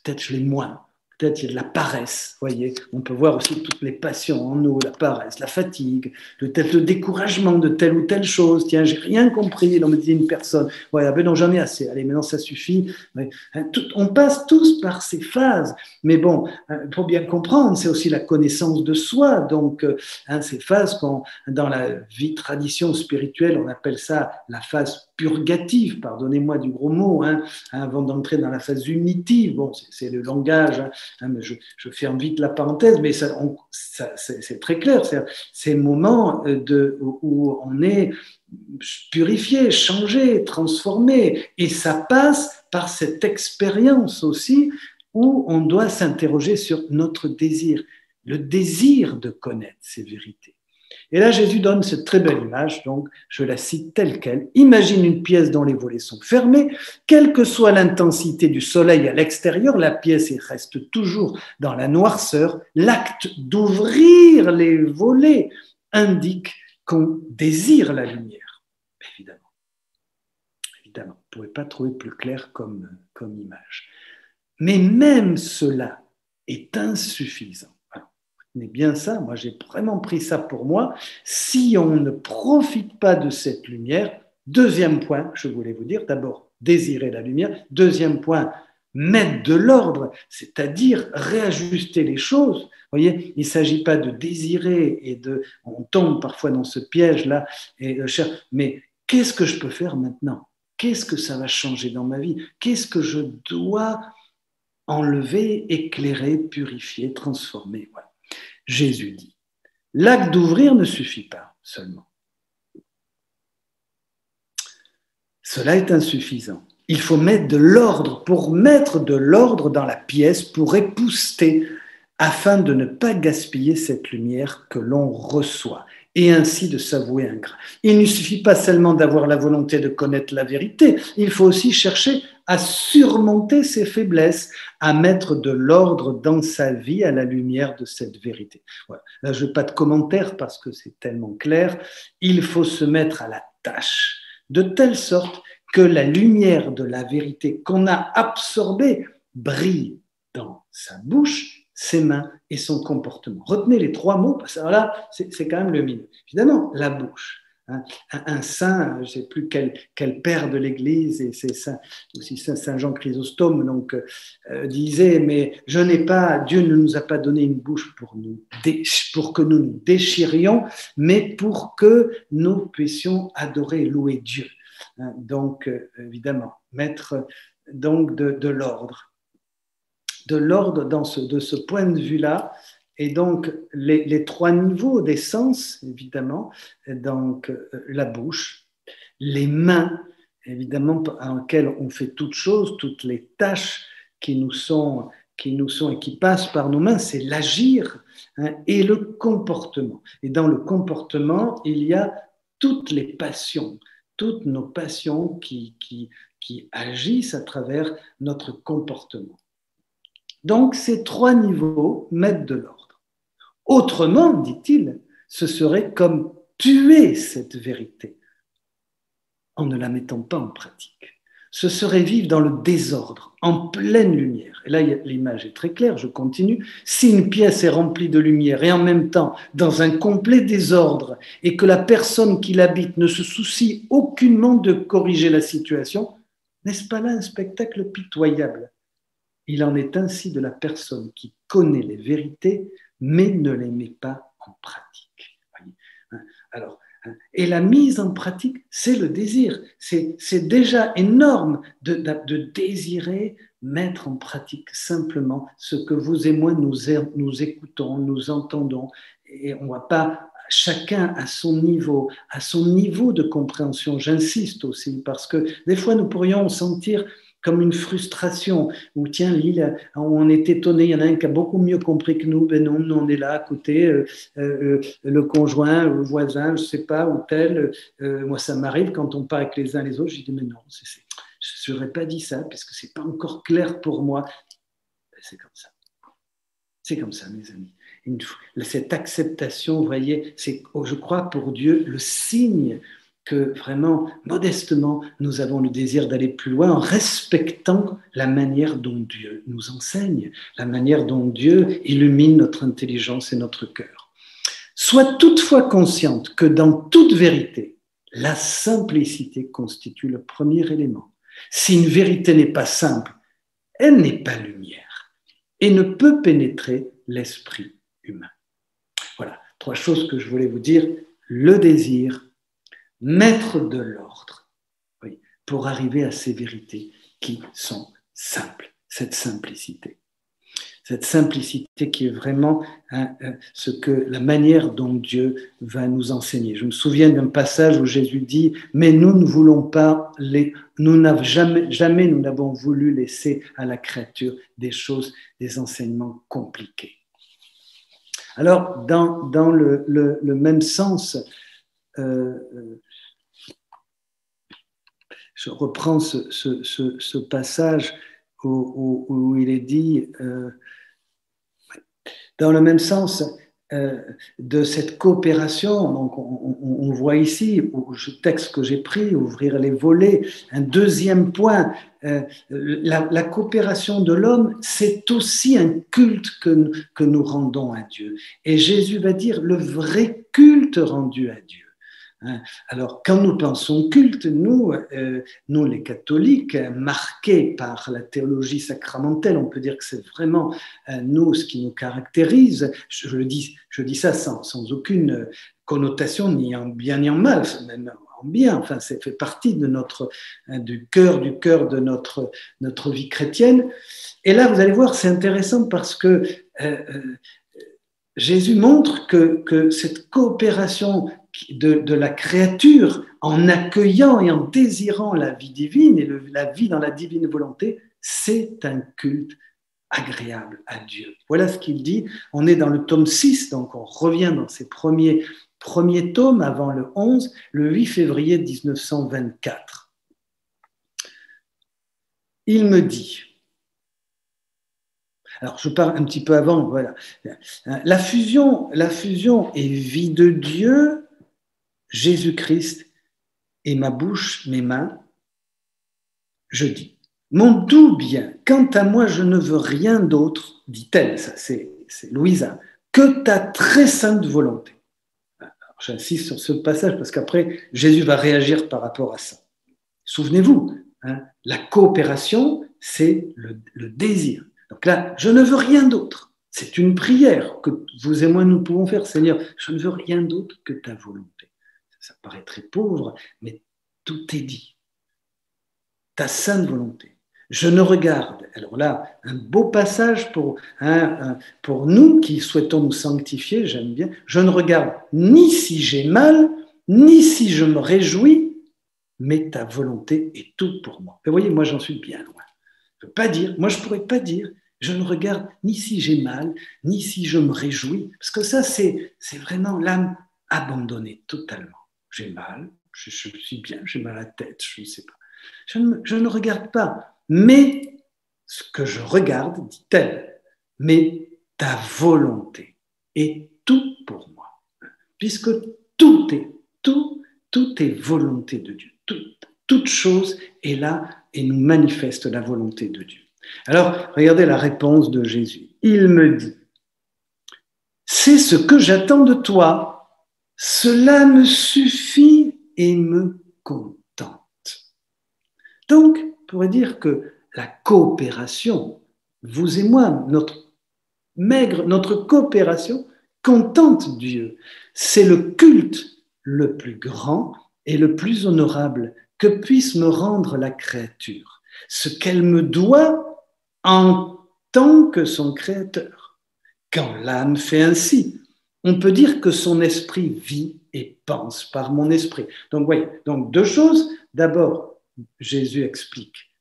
Peut-être je l'ai moins. Peut-être il y a de la paresse, voyez. On peut voir aussi toutes les passions en nous, la paresse, la fatigue, le découragement de telle ou telle chose. Tiens, j'ai rien compris, on me dit une personne. Voilà, non, j'en ai assez. Allez, maintenant ça suffit. On passe tous par ces phases. Mais bon, il faut bien comprendre, c'est aussi la connaissance de soi. Donc, ces phases, dans la vie tradition spirituelle, on appelle ça la phase purgative, pardonnez-moi du gros mot, avant d'entrer dans la phase unitive. Bon, c'est le langage, mais je ferme vite la parenthèse, mais c'est très clair. Ces moments où on est purifié, changé, transformé, et ça passe par cette expérience aussi où on doit s'interroger sur notre désir, le désir de connaître ces vérités. Et là, Jésus donne cette très belle image, donc je la cite telle qu'elle. Imagine une pièce dont les volets sont fermés, quelle que soit l'intensité du soleil à l'extérieur, la pièce reste toujours dans la noirceur. L'acte d'ouvrir les volets indique qu'on désire la lumière, évidemment. évidemment. Vous ne pouvez pas trouver plus clair comme image. Mais même cela est insuffisant. Alors, retenez bien ça, moi j'ai vraiment pris ça pour moi. Si on ne profite pas de cette lumière, deuxième point, je voulais vous dire, d'abord, désirer la lumière. Deuxième point, mettre de l'ordre, c'est-à-dire réajuster les choses. Vous voyez, il ne s'agit pas de désirer et on tombe parfois dans ce piège-là, mais qu'est-ce que je peux faire maintenant? Qu'est-ce que ça va changer dans ma vie? Qu'est-ce que je dois enlever, éclairer, purifier, transformer? Voilà. Jésus dit, l'acte d'ouvrir ne suffit pas seulement. Cela est insuffisant. Il faut mettre de l'ordre. Pour mettre de l'ordre dans la pièce, pour épousseter, afin de ne pas gaspiller cette lumière que l'on reçoit, et ainsi de s'avouer ingrat. Il ne suffit pas seulement d'avoir la volonté de connaître la vérité, il faut aussi chercher à surmonter ses faiblesses, à mettre de l'ordre dans sa vie à la lumière de cette vérité. Voilà. Là, je n'ai pas de commentaire parce que c'est tellement clair. Il faut se mettre à la tâche, de telle sorte que la lumière de la vérité qu'on a absorbée brille dans sa bouche, ses mains et son comportement. Retenez les trois mots, parce que là, c'est quand même le minimum. Évidemment, la bouche. Hein. Un saint, je ne sais plus quel père de l'Église, et c'est aussi Saint Jean Chrysostome, donc, disait, mais Dieu ne nous a pas donné une bouche pour que nous nous déchirions, mais pour que nous puissions adorer et louer Dieu. Hein. Donc, évidemment, mettre donc de l'ordre. De l'ordre de ce point de vue-là, et donc les trois niveaux des sens, évidemment, donc la bouche, les mains, évidemment, en lesquelles on fait toutes choses, toutes les tâches qui nous sont et qui passent par nos mains, c'est l'agir, hein, et le comportement. Et dans le comportement, il y a toutes les passions, toutes nos passions qui agissent à travers notre comportement. Donc, ces trois niveaux mettent de l'ordre. Autrement, dit-il, ce serait comme tuer cette vérité en ne la mettant pas en pratique. Ce serait vivre dans le désordre, en pleine lumière. Et là, l'image est très claire, je continue. Si une pièce est remplie de lumière et en même temps dans un complet désordre et que la personne qui l'habite ne se soucie aucunement de corriger la situation, n'est-ce pas là un spectacle pitoyable ? Il en est ainsi de la personne qui connaît les vérités, mais ne les met pas en pratique. Alors, et la mise en pratique, c'est le désir. C'est déjà énorme de désirer mettre en pratique simplement ce que vous et moi nous écoutons, nous entendons. Et on ne va pas chacun à son niveau de compréhension. J'insiste aussi, parce que des fois, nous pourrions sentir comme une frustration, où tiens, on est étonné, il y en a un qui a beaucoup mieux compris que nous, ben non, on est là à côté, le conjoint, le voisin, je ne sais pas, ou tel, moi ça m'arrive quand on parle avec les uns les autres, je dis mais non, je n'aurais pas dit ça, parce que ce n'est pas encore clair pour moi. Ben, c'est comme ça. C'est comme ça, mes amis. Cette acceptation, vous voyez, c'est, je crois, pour Dieu, le signe que vraiment, modestement, nous avons le désir d'aller plus loin en respectant la manière dont Dieu nous enseigne, la manière dont Dieu illumine notre intelligence et notre cœur. Sois toutefois consciente que dans toute vérité, la simplicité constitue le premier élément. Si une vérité n'est pas simple, elle n'est pas lumière et ne peut pénétrer l'esprit humain. Voilà, trois choses que je voulais vous dire. Le désir, mettre de l'ordre, oui, pour arriver à ces vérités qui sont simples, cette simplicité qui est vraiment la manière dont Dieu va nous enseigner. Je me souviens d'un passage où Jésus dit, mais nous ne voulons pas jamais nous n'avons voulu laisser à la créature des enseignements compliqués. Alors, dans le même sens, je reprends ce passage où il est dit, dans le même sens, euh, de cette coopération. Donc, on voit ici, au texte que j'ai pris, ouvrir les volets, un deuxième point, la coopération de l'homme, c'est aussi un culte que nous rendons à Dieu. Et Jésus va dire le vrai culte rendu à Dieu. Alors, quand nous pensons culte, nous les catholiques, marqués par la théologie sacramentelle, on peut dire que c'est vraiment nous ce qui nous caractérise. Je dis ça sans aucune connotation, ni en bien ni en mal, même en bien. Enfin, ça fait partie de du cœur de notre vie chrétienne. Et là, vous allez voir, c'est intéressant parce que Jésus montre que cette coopération de la créature en accueillant et en désirant la vie divine et la vie dans la divine volonté, c'est un culte agréable à Dieu. Voilà ce qu'il dit. On est dans le tome 6, donc on revient dans ces premiers tomes avant le 11, le 8 février 1924. Il me dit, alors je parle un petit peu avant, voilà. La fusion est vie de Dieu, Jésus-Christ, et ma bouche, mes mains, je dis, mon doux bien, quant à moi, je ne veux rien d'autre, dit-elle, ça c'est Louisa, que ta très sainte volonté. Alors, j'insiste sur ce passage parce qu'après, Jésus va réagir par rapport à ça. Souvenez-vous, la coopération, c'est le désir. Donc là, je ne veux rien d'autre. C'est une prière que vous et moi nous pouvons faire. Seigneur, je ne veux rien d'autre que ta volonté. Ça paraît très pauvre, mais tout est dit. Ta sainte volonté. Je ne regarde. Alors là, un beau passage pour nous qui souhaitons nous sanctifier, j'aime bien. Je ne regarde ni si j'ai mal, ni si je me réjouis, mais ta volonté est tout pour moi. Et vous voyez, moi j'en suis bien loin. Je ne peux pas dire, moi je ne pourrais pas dire, je ne regarde ni si j'ai mal, ni si je me réjouis, parce que ça c'est vraiment l'âme abandonnée totalement. J'ai mal, je suis bien, j'ai mal à la tête, je ne sais pas. Je ne regarde pas, mais ce que je regarde, dit-elle, mais ta volonté est tout pour moi, puisque tout est volonté de Dieu. Toute chose est là et nous manifeste la volonté de Dieu. Alors, regardez la réponse de Jésus. Il me dit, c'est ce que j'attends de toi, cela me suffit et me contente. Donc, on pourrait dire que la coopération, vous et moi, notre coopération contente Dieu. C'est le culte le plus grand et le plus honorable que puisse me rendre la créature, ce qu'elle me doit en tant que son créateur. Quand l'âme fait ainsi, on peut dire que son esprit vit et pense par mon esprit. Donc, voyez, donc deux choses. D'abord, Jésus explique,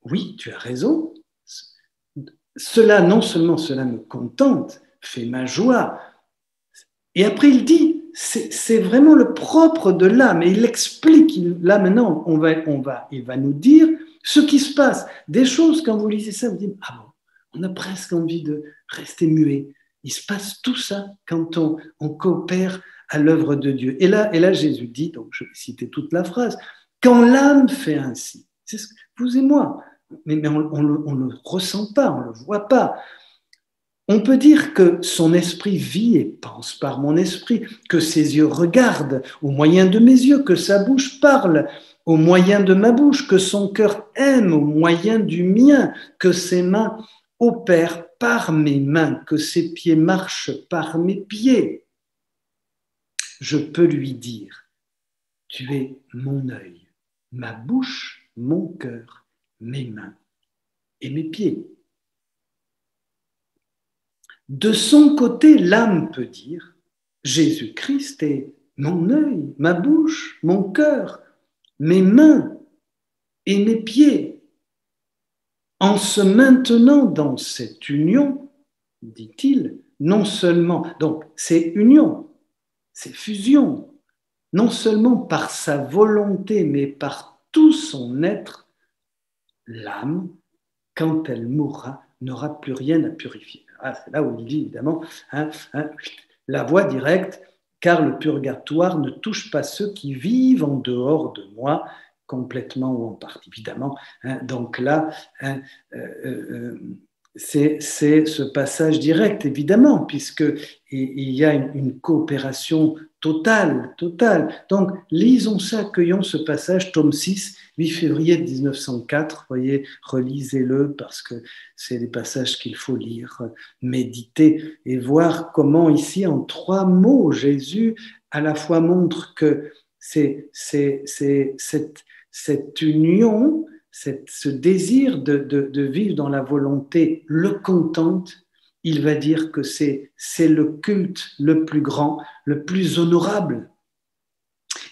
oui, tu as raison, cela, non seulement cela me contente, fait ma joie, et après il dit, c'est vraiment le propre de l'âme, et il explique, là maintenant, il va nous dire ce qui se passe. Des choses, quand vous lisez ça, vous dites, ah bon, on a presque envie de rester muet. Il se passe tout ça quand on coopère à l'œuvre de Dieu. Et là, Jésus dit, donc je vais citer toute la phrase, quand l'âme fait ainsi, c'est ce que vous et moi, mais on ne le ressent pas, on ne le voit pas. On peut dire que son esprit vit et pense par mon esprit, que ses yeux regardent au moyen de mes yeux, que sa bouche parle au moyen de ma bouche, que son cœur aime au moyen du mien, que ses mains opèrent par mes mains, que ses pieds marchent par mes pieds. Je peux lui dire, tu es mon œil, ma bouche, mon cœur, mes mains et mes pieds. De son côté, l'âme peut dire, Jésus-Christ est mon œil, ma bouche, mon cœur, mes mains et mes pieds. En se maintenant dans cette union, dit-il, non seulement, donc c'est union, c'est fusion, non seulement par sa volonté, mais par tout son être, l'âme, quand elle mourra, n'aura plus rien à purifier. Ah, c'est là où il dit évidemment la voie directe, car le purgatoire ne touche pas ceux qui vivent en dehors de moi, complètement ou en partie, évidemment. Donc là, c'est ce passage direct, évidemment, puisqu'il y a une coopération totale. Donc, lisons ça, accueillons ce passage, tome 6, 8 février 1904. Voyez, relisez-le parce que c'est des passages qu'il faut lire, méditer et voir comment ici, en 3 mots, Jésus à la fois montre que c'est cette union, ce désir de vivre dans la volonté le contente. Il va dire que c'est le culte le plus grand, le plus honorable.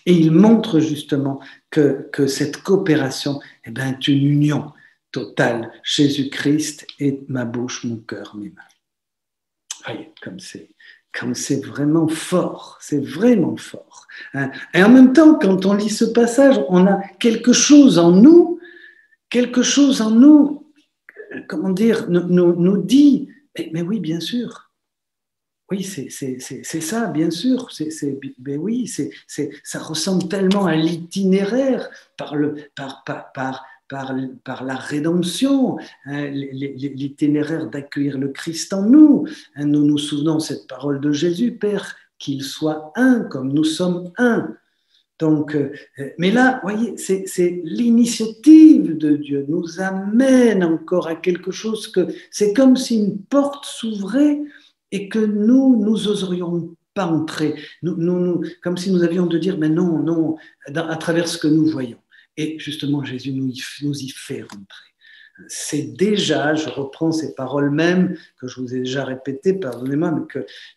Et il montre justement que cette coopération est une union totale. Jésus-Christ est ma bouche, mon cœur, mes mains. Voyez, comme c'est vraiment fort, c'est vraiment fort. Et en même temps, quand on lit ce passage, on a quelque chose en nous, comment dire, nous dit, mais oui, bien sûr. Oui, c'est ça, bien sûr. Mais oui, ça ressemble tellement à l'itinéraire par la rédemption, l'itinéraire d'accueillir le Christ en nous. Nous nous souvenons de cette parole de Jésus, Père, qu'il soit un comme nous sommes un. Donc, mais là, voyez, c'est l'initiative de Dieu nous amène encore à quelque chose que c'est comme si une porte s'ouvrait et que nous oserions pas entrer, comme si nous avions de dire, mais non, à travers ce que nous voyons. Et justement, Jésus nous y fait rentrer. C'est déjà, je reprends ces paroles mêmes que je vous ai déjà répétées, pardonnez-moi, mais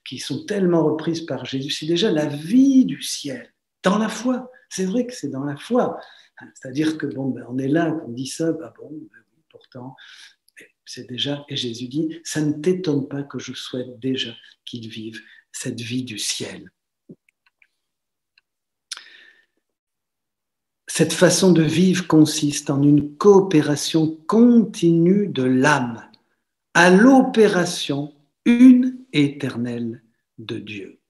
qui sont tellement reprises par Jésus, c'est déjà la vie du ciel. Dans la foi, c'est vrai que c'est dans la foi. C'est-à-dire que on est là, on dit ça, pourtant, c'est déjà, et Jésus dit, ça ne t'étonne pas que je souhaite déjà qu'ils vivent cette vie du ciel. Cette façon de vivre consiste en une coopération continue de l'âme à l'opération une et éternelle de Dieu.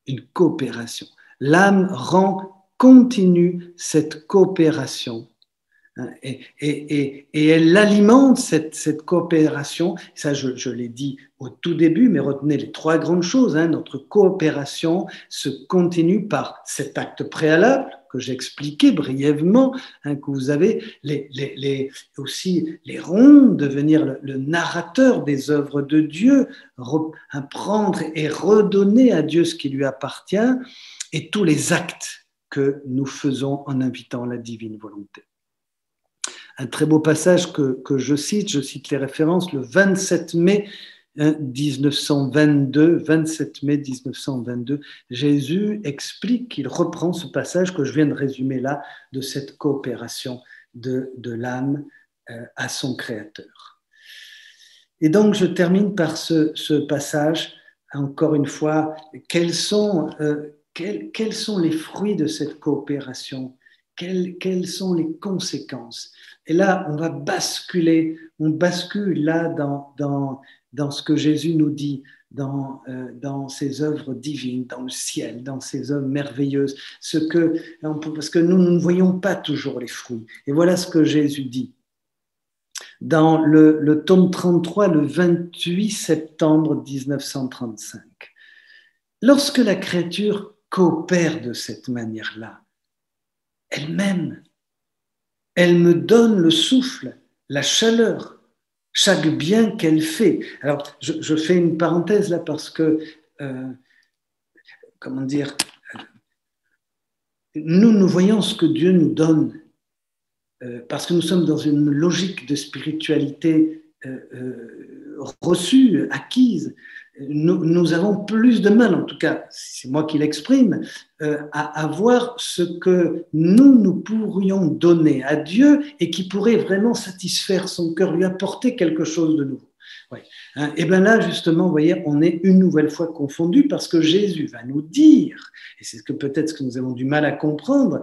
Une coopération. L'âme rend continue cette coopération et elle alimente cette coopération. Ça, je l'ai dit au tout début, mais retenez les 3 grandes choses. Notre coopération se continue par cet acte préalable que j'ai expliqué brièvement, que vous avez aussi les ronds, devenir le narrateur des œuvres de Dieu, prendre et redonner à Dieu ce qui lui appartient, et tous les actes que nous faisons en invitant la divine volonté. Un très beau passage que je cite les références, le 27 mai 1922, Jésus explique qu'il reprend ce passage que je viens de résumer là, de cette coopération de l'âme à son Créateur. Et donc, je termine par ce passage, encore une fois, quels sont les fruits de cette coopération ? Quelles sont les conséquences? Et là, on bascule là dans ce que Jésus nous dit, dans ses œuvres divines, dans le ciel, dans ses œuvres merveilleuses, parce que nous ne voyons pas toujours les fruits. Et voilà ce que Jésus dit. Dans le tome 33, le 28 septembre 1935. Lorsque la créature coopère de cette manière-là, elle m'aime, elle me donne le souffle, la chaleur, chaque bien qu'elle fait. Alors, je fais une parenthèse là parce que, nous voyons ce que Dieu nous donne, parce que nous sommes dans une logique de spiritualité reçue, acquise. Nous avons plus de mal, en tout cas, c'est moi qui l'exprime, à voir ce que nous pourrions donner à Dieu et qui pourrait vraiment satisfaire son cœur, lui apporter quelque chose de nouveau. Ouais. Et bien là, justement, vous voyez, on est une nouvelle fois confondus parce que Jésus va nous dire, et c'est peut-être ce que nous avons du mal à comprendre,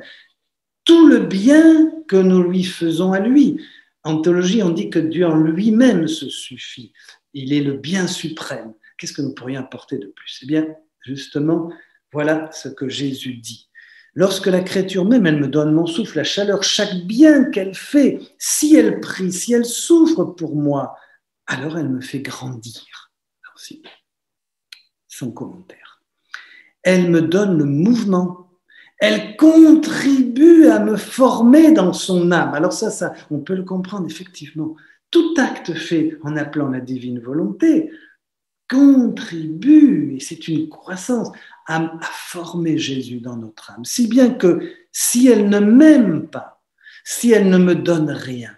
tout le bien que nous lui faisons à lui. En théologie, on dit que Dieu en lui-même se suffit. Il est le bien suprême. Qu'est-ce que nous pourrions apporter de plus? Eh bien, justement, voilà ce que Jésus dit. Lorsque la créature même, elle me donne mon souffle, la chaleur, chaque bien qu'elle fait, si elle prie, si elle souffre pour moi, alors elle me fait grandir. Aussi, son commentaire. Elle me donne le mouvement. Elle contribue à me former dans son âme. Alors ça, on peut le comprendre effectivement. Tout acte fait en appelant la divine volonté contribue, et c'est une croissance, à former Jésus dans notre âme. Si bien que si elle ne m'aime pas, si elle ne me donne rien,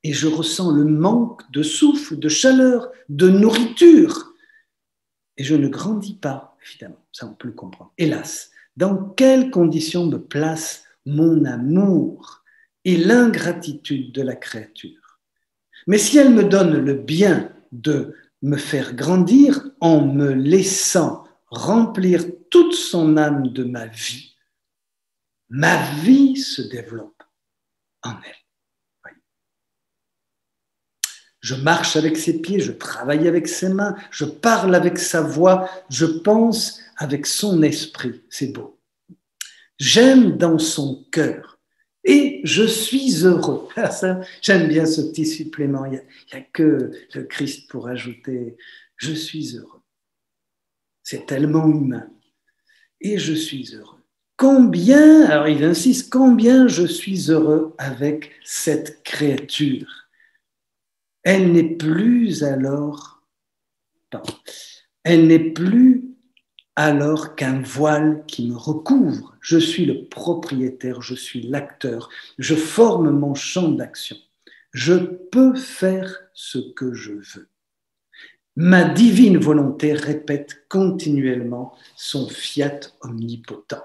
et je ressens le manque de souffle, de chaleur, de nourriture, et je ne grandis pas, évidemment, ça on peut le comprendre. Hélas, dans quelles conditions me place mon amour et l'ingratitude de la créature? Mais si elle me donne le bien de me faire grandir en me laissant remplir toute son âme de ma vie se développe en elle. Je marche avec ses pieds, je travaille avec ses mains, je parle avec sa voix, je pense avec son esprit. C'est beau. J'aime dans son cœur et je suis heureux. Ça, j'aime bien ce petit supplément. Il n'y a que le Christ pour ajouter « je suis heureux ». C'est tellement humain. Et je suis heureux. Combien, alors il insiste, combien je suis heureux avec cette créature. Elle n'est plus alors, elle n'est plus alors qu'un voile qui me recouvre. Je suis le propriétaire, je suis l'acteur, je forme mon champ d'action. Je peux faire ce que je veux. Ma divine volonté répète continuellement son fiat omnipotent.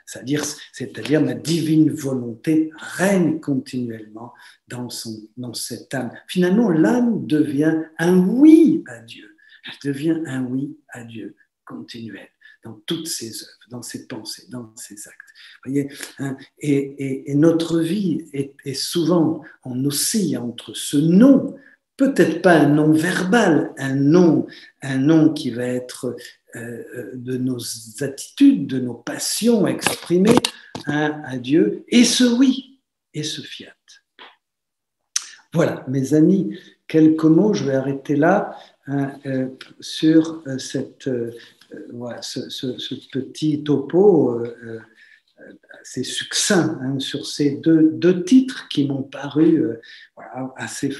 C'est-à-dire ma divine volonté règne continuellement dans cette âme. Finalement, l'âme devient un oui à Dieu. Elle devient un oui à Dieu continuel dans toutes ses œuvres, dans ses pensées, dans ses actes. Vous voyez, et notre vie est souvent, on oscille entre ce non, peut-être pas un non verbal, un non qui va être de nos attitudes, de nos passions exprimées à Dieu, et ce oui, et ce fiat. Voilà, mes amis, quelques mots, je vais arrêter là sur ce petit topo assez succinct sur ces deux titres qui m'ont paru assez,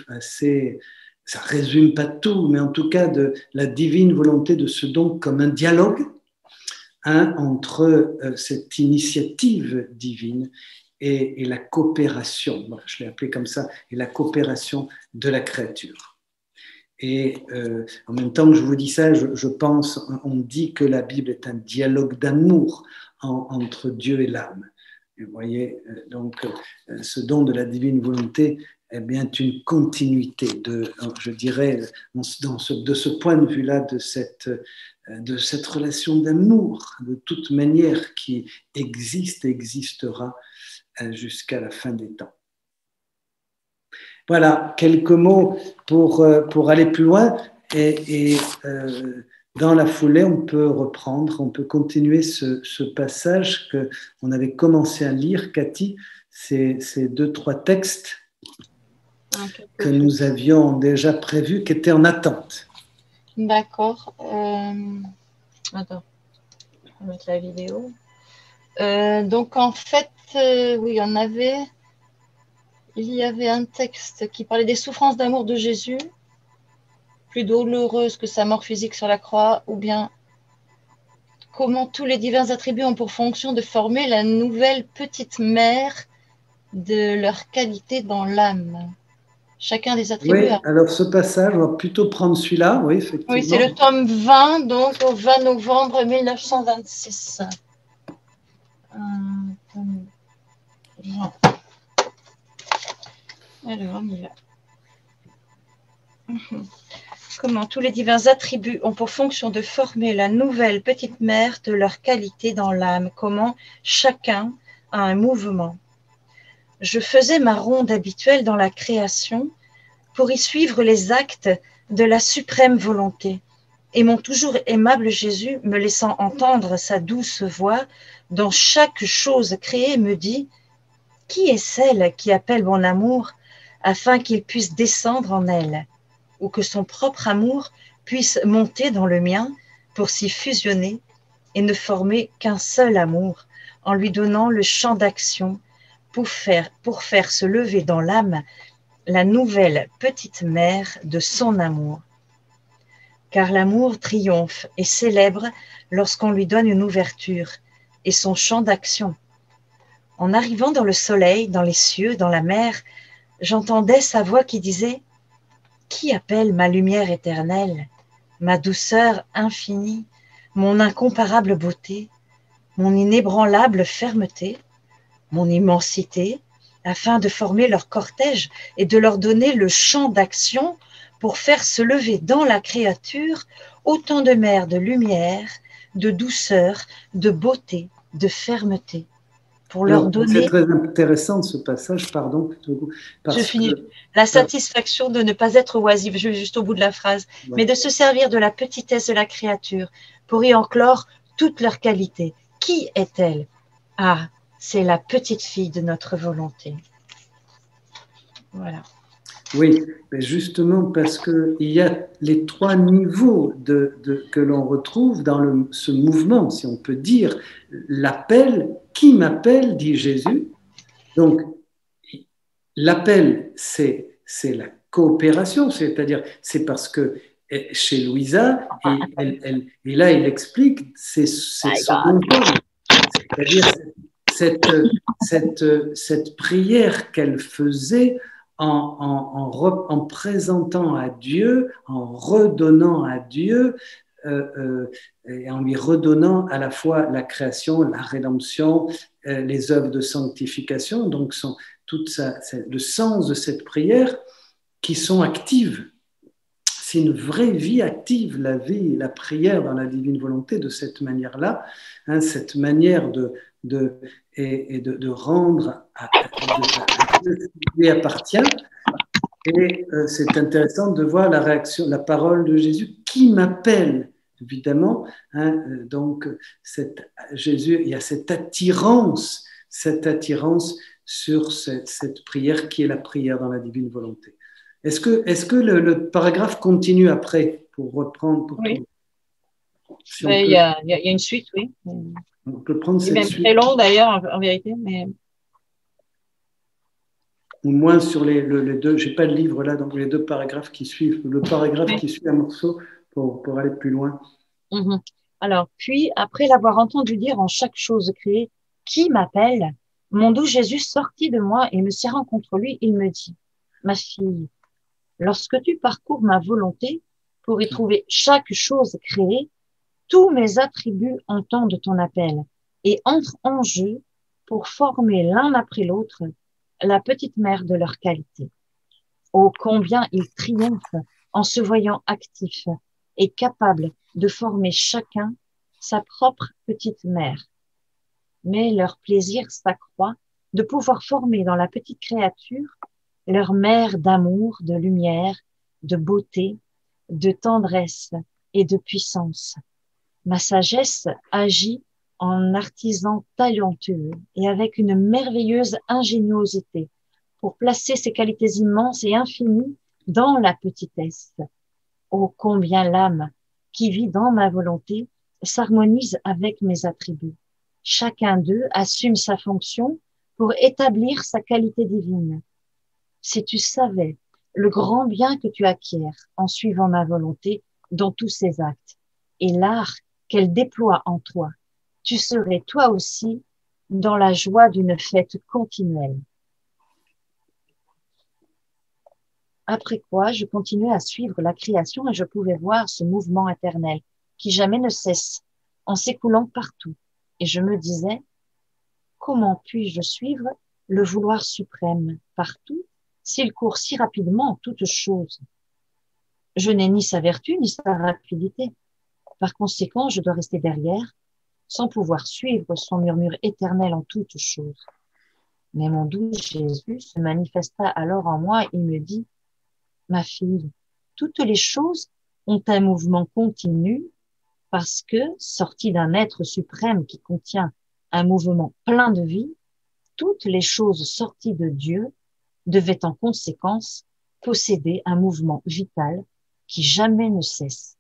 ça résume pas tout, mais en tout cas de la divine volonté de ce don comme un dialogue entre cette initiative divine et la coopération, je l'ai appelé comme ça, et la coopération de la créature. Et en même temps que je vous dis ça, je pense, on dit que la Bible est un dialogue d'amour entre Dieu et l'âme. Vous voyez, donc ce don de la divine volonté est bien une continuité je dirais, de ce point de vue-là, de cette relation d'amour, de toute manière, qui existe et existera jusqu'à la fin des temps. Voilà, quelques mots pour aller plus loin et dans la foulée, on peut continuer ce passage qu'on avait commencé à lire, Cathy, ces 2-3 textes que nous avions déjà prévus, qui étaient en attente. D'accord. Attends, je vais mettre la vidéo. Donc en fait, oui, il y avait un texte qui parlait des souffrances d'amour de Jésus, plus douloureuse que sa mort physique sur la croix, ou bien comment tous les divers attributs ont pour fonction de former la nouvelle petite mère de leur qualité dans l'âme. Chacun des attributs. Oui, alors ce passage, on va plutôt prendre celui-là, oui, effectivement. Oui, c'est le tome 20, donc au 20 novembre 1926. Tome 20. Alors, on y va. Comment tous les divers attributs ont pour fonction de former la nouvelle petite mère de leur qualité dans l'âme. Comment chacun a un mouvement. je faisais ma ronde habituelle dans la création pour y suivre les actes de la suprême volonté. Et mon toujours aimable Jésus, me laissant entendre sa douce voix, dans chaque chose créée, me dit « Qui est celle qui appelle mon amour afin qu'il puisse descendre en elle, ou que son propre amour puisse monter dans le mien pour s'y fusionner et ne former qu'un seul amour, en lui donnant le champ d'action pour faire se lever dans l'âme la nouvelle petite mère de son amour. Car l'amour triomphe et célèbre lorsqu'on lui donne une ouverture et son champ d'action. En arrivant dans le soleil, dans les cieux, dans la mer, j'entendais sa voix qui disait « Qui appelle ma lumière éternelle, ma douceur infinie, mon incomparable beauté, mon inébranlable fermeté, mon immensité, afin de former leur cortège et de leur donner le champ d'action pour faire se lever dans la créature autant de mers de lumière, de douceur, de beauté, de fermeté, pour leur donner… » C'est très intéressant ce passage, pardon. Je finis. La satisfaction de ne pas être oisive, je vais juste au bout de la phrase, ouais. Mais de se servir de la petitesse de la créature pour y enclore toutes leurs qualités. Qui est-elle? Ah, c'est la petite fille de notre volonté. Voilà. Oui, mais justement parce qu'il y a les trois niveaux que l'on retrouve dans ce mouvement, si on peut dire, l'appel, qui m'appelle, dit Jésus. Donc, l'appel, c'est la coopération, c'est-à-dire, c'est parce que chez Louisa, et là, il explique, c'est son don, c'est-à-dire cette prière qu'elle faisait en présentant à Dieu, en redonnant à Dieu, et en lui redonnant à la fois la création, la rédemption, les œuvres de sanctification, donc le sens de cette prière qui sont actives. C'est une vraie vie active, la prière dans la divine volonté de cette manière-là, hein, cette manière de rendre à Dieu ce qui lui appartient. Et c'est intéressant de voir la réaction, la parole de Jésus qui m'appelle, évidemment. Hein, donc, Jésus, il y a cette attirance sur cette prière qui est la prière dans la divine volonté. Est-ce que le paragraphe continue après pour reprendre Oui. Si il y a une suite, oui. On peut prendre cette même suite. Très long d'ailleurs, en vérité, mais… Ou moins sur les deux, je n'ai pas le livre là, donc les deux paragraphes qui suivent, le paragraphe qui suit un morceau pour aller plus loin. Alors, puis, après l'avoir entendu dire en chaque chose créée, qui m'appelle, mon doux Jésus sortit de moi et me serrant contre lui, il me dit, ma fille, lorsque tu parcours ma volonté pour y trouver chaque chose créée, tous mes attributs entendent ton appel et entrent en jeu pour former l'un après l'autre la petite mère de leur qualité. Oh, combien ils triomphent en se voyant actifs et capables de former chacun sa propre petite mère. Mais leur plaisir s'accroît de pouvoir former dans la petite créature leur mère d'amour, de lumière, de beauté, de tendresse et de puissance. Ma sagesse agit en artisan talentueux et avec une merveilleuse ingéniosité pour placer ces qualités immenses et infinies dans la petitesse. Oh, combien l'âme qui vit dans ma volonté s'harmonise avec mes attributs. Chacun d'eux assume sa fonction pour établir sa qualité divine. Si tu savais le grand bien que tu acquiers en suivant ma volonté dans tous ses actes et l'art qu'elle déploie en toi, tu serais toi aussi dans la joie d'une fête continuelle. Après quoi, je continuais à suivre la création et je pouvais voir ce mouvement éternel qui jamais ne cesse en s'écoulant partout. Et je me disais, comment puis-je suivre le vouloir suprême partout s'il court si rapidement en toutes choses? Je n'ai ni sa vertu ni sa rapidité. Par conséquent, je dois rester derrière sans pouvoir suivre son murmure éternel en toutes choses. Mais mon doux Jésus se manifesta alors en moi et me dit, ma fille, toutes les choses ont un mouvement continu parce que, sorti d'un être suprême qui contient un mouvement plein de vie, toutes les choses sorties de Dieu devaient en conséquence posséder un mouvement vital qui jamais ne cesse.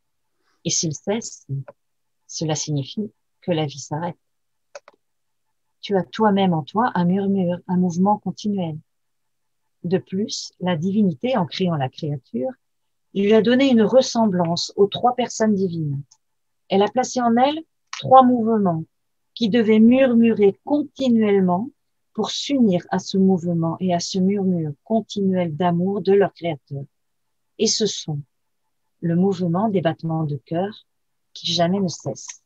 Et s'il cesse, cela signifie que la vie s'arrête. Tu as toi-même en toi un murmure, un mouvement continuel. De plus, la divinité, en créant la créature, lui a donné une ressemblance aux trois personnes divines. Elle a placé en elle trois mouvements qui devaient murmurer continuellement pour s'unir à ce mouvement et à ce murmure continuel d'amour de leur créateur. Et ce sont le mouvement des battements de cœur qui jamais ne cesse,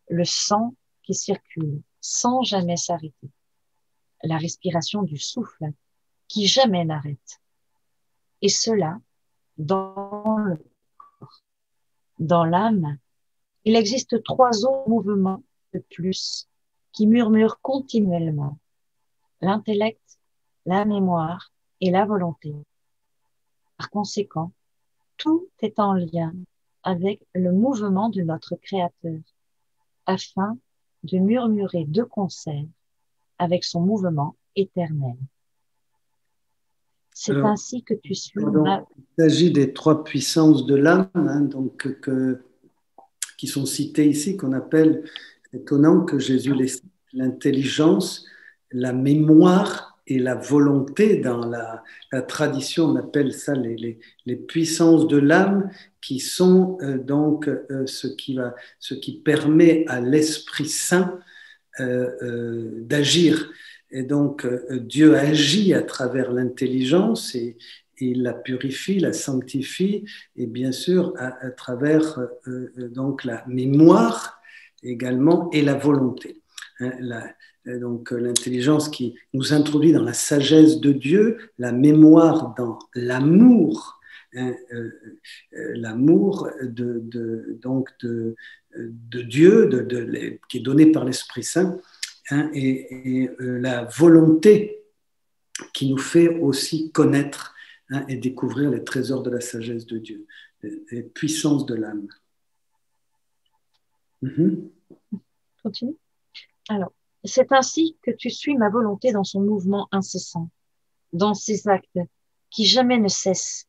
le sang qui circule sans jamais s'arrêter, la respiration du souffle qui jamais n'arrête. Et cela, dans le corps. Dans l'âme, il existe trois autres mouvements de plus qui murmurent continuellement. L'intellect, la mémoire et la volonté. Par conséquent, tout est en lien avec le mouvement de notre Créateur, afin de murmurer de concert avec son mouvement éternel. C'est Alors, ainsi que tu suis il s'agit des trois puissances de l'âme, qui sont citées ici, qu'on appelle, étonnant que Jésus les cite, l'intelligence, la mémoire et la volonté. Dans la tradition, on appelle ça les puissances de l'âme, qui sont ce qui permet à l'Esprit Saint d'agir. Et donc, Dieu agit à travers l'intelligence et il la purifie, la sanctifie, et bien sûr à travers donc la mémoire également et la volonté. Donc l'intelligence qui nous introduit dans la sagesse de Dieu, la mémoire dans l'amour, l'amour donc de Dieu, qui est donné par l'Esprit Saint, et la volonté qui nous fait aussi connaître et découvrir les trésors de la sagesse de Dieu, les puissances de l'âme. Continue. Alors, c'est ainsi que tu suis ma volonté dans son mouvement incessant, dans ses actes qui jamais ne cessent,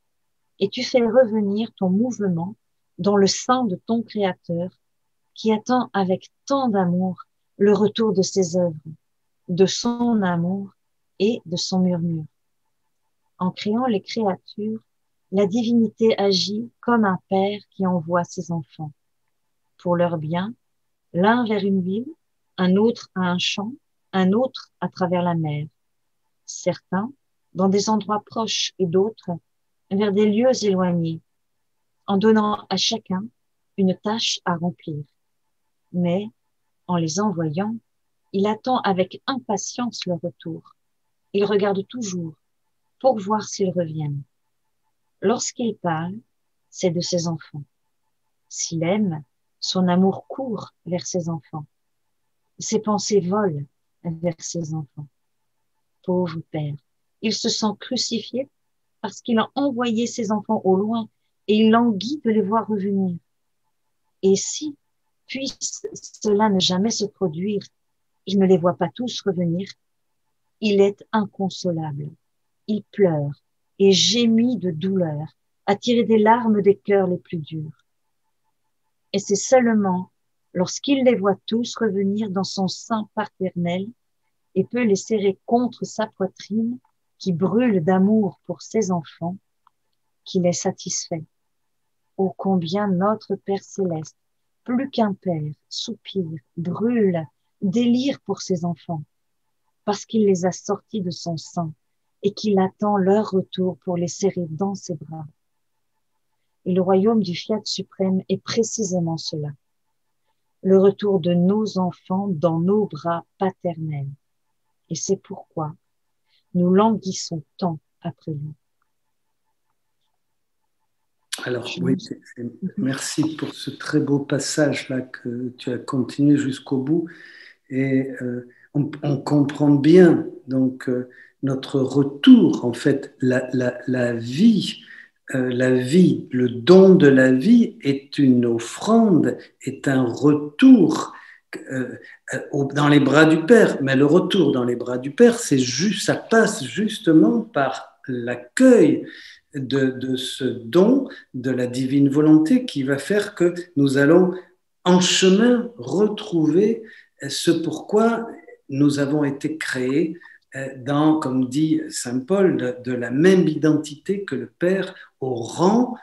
et tu fais revenir ton mouvement dans le sein de ton Créateur, qui attend avec tant d'amour le retour de ses œuvres, de son amour et de son murmure. En créant les créatures, la divinité agit comme un père qui envoie ses enfants, pour leur bien, l'un vers une ville, un autre à un champ, un autre à travers la mer. Certains dans des endroits proches et d'autres vers des lieux éloignés, en donnant à chacun une tâche à remplir. Mais, en les envoyant, il attend avec impatience leur retour. Il regarde toujours pour voir s'ils reviennent. Lorsqu'il parle, c'est de ses enfants. S'il aime, son amour court vers ses enfants. Ses pensées volent vers ses enfants. Pauvre père, il se sent crucifié parce qu'il a envoyé ses enfants au loin et il languit de les voir revenir. Et si, puisse cela ne jamais se produire, il ne les voit pas tous revenir, il est inconsolable. Il pleure et gémit de douleur, à tirer des larmes des cœurs les plus durs. Et c'est seulement lorsqu'il les voit tous revenir dans son sein paternel et peut les serrer contre sa poitrine, qui brûle d'amour pour ses enfants, qu'il est satisfait. Ô combien notre Père céleste, plus qu'un père, soupire, brûle, délire pour ses enfants, parce qu'il les a sortis de son sein et qu'il attend leur retour pour les serrer dans ses bras. Et le royaume du Fiat suprême est précisément cela, le retour de nos enfants dans nos bras paternels. Et c'est pourquoi nous languissons tant après lui. Alors oui, merci pour ce très beau passage-là que tu as continué jusqu'au bout. Et on comprend bien donc notre retour, en fait, la vie, le don de la vie est une offrande, est un retour dans les bras du Père. Mais le retour dans les bras du Père, ça passe justement par l'accueil de ce don de la divine volonté qui va faire que nous allons en chemin retrouver ce pourquoi nous avons été créés dans, comme dit saint Paul, de la même identité que le Père au rang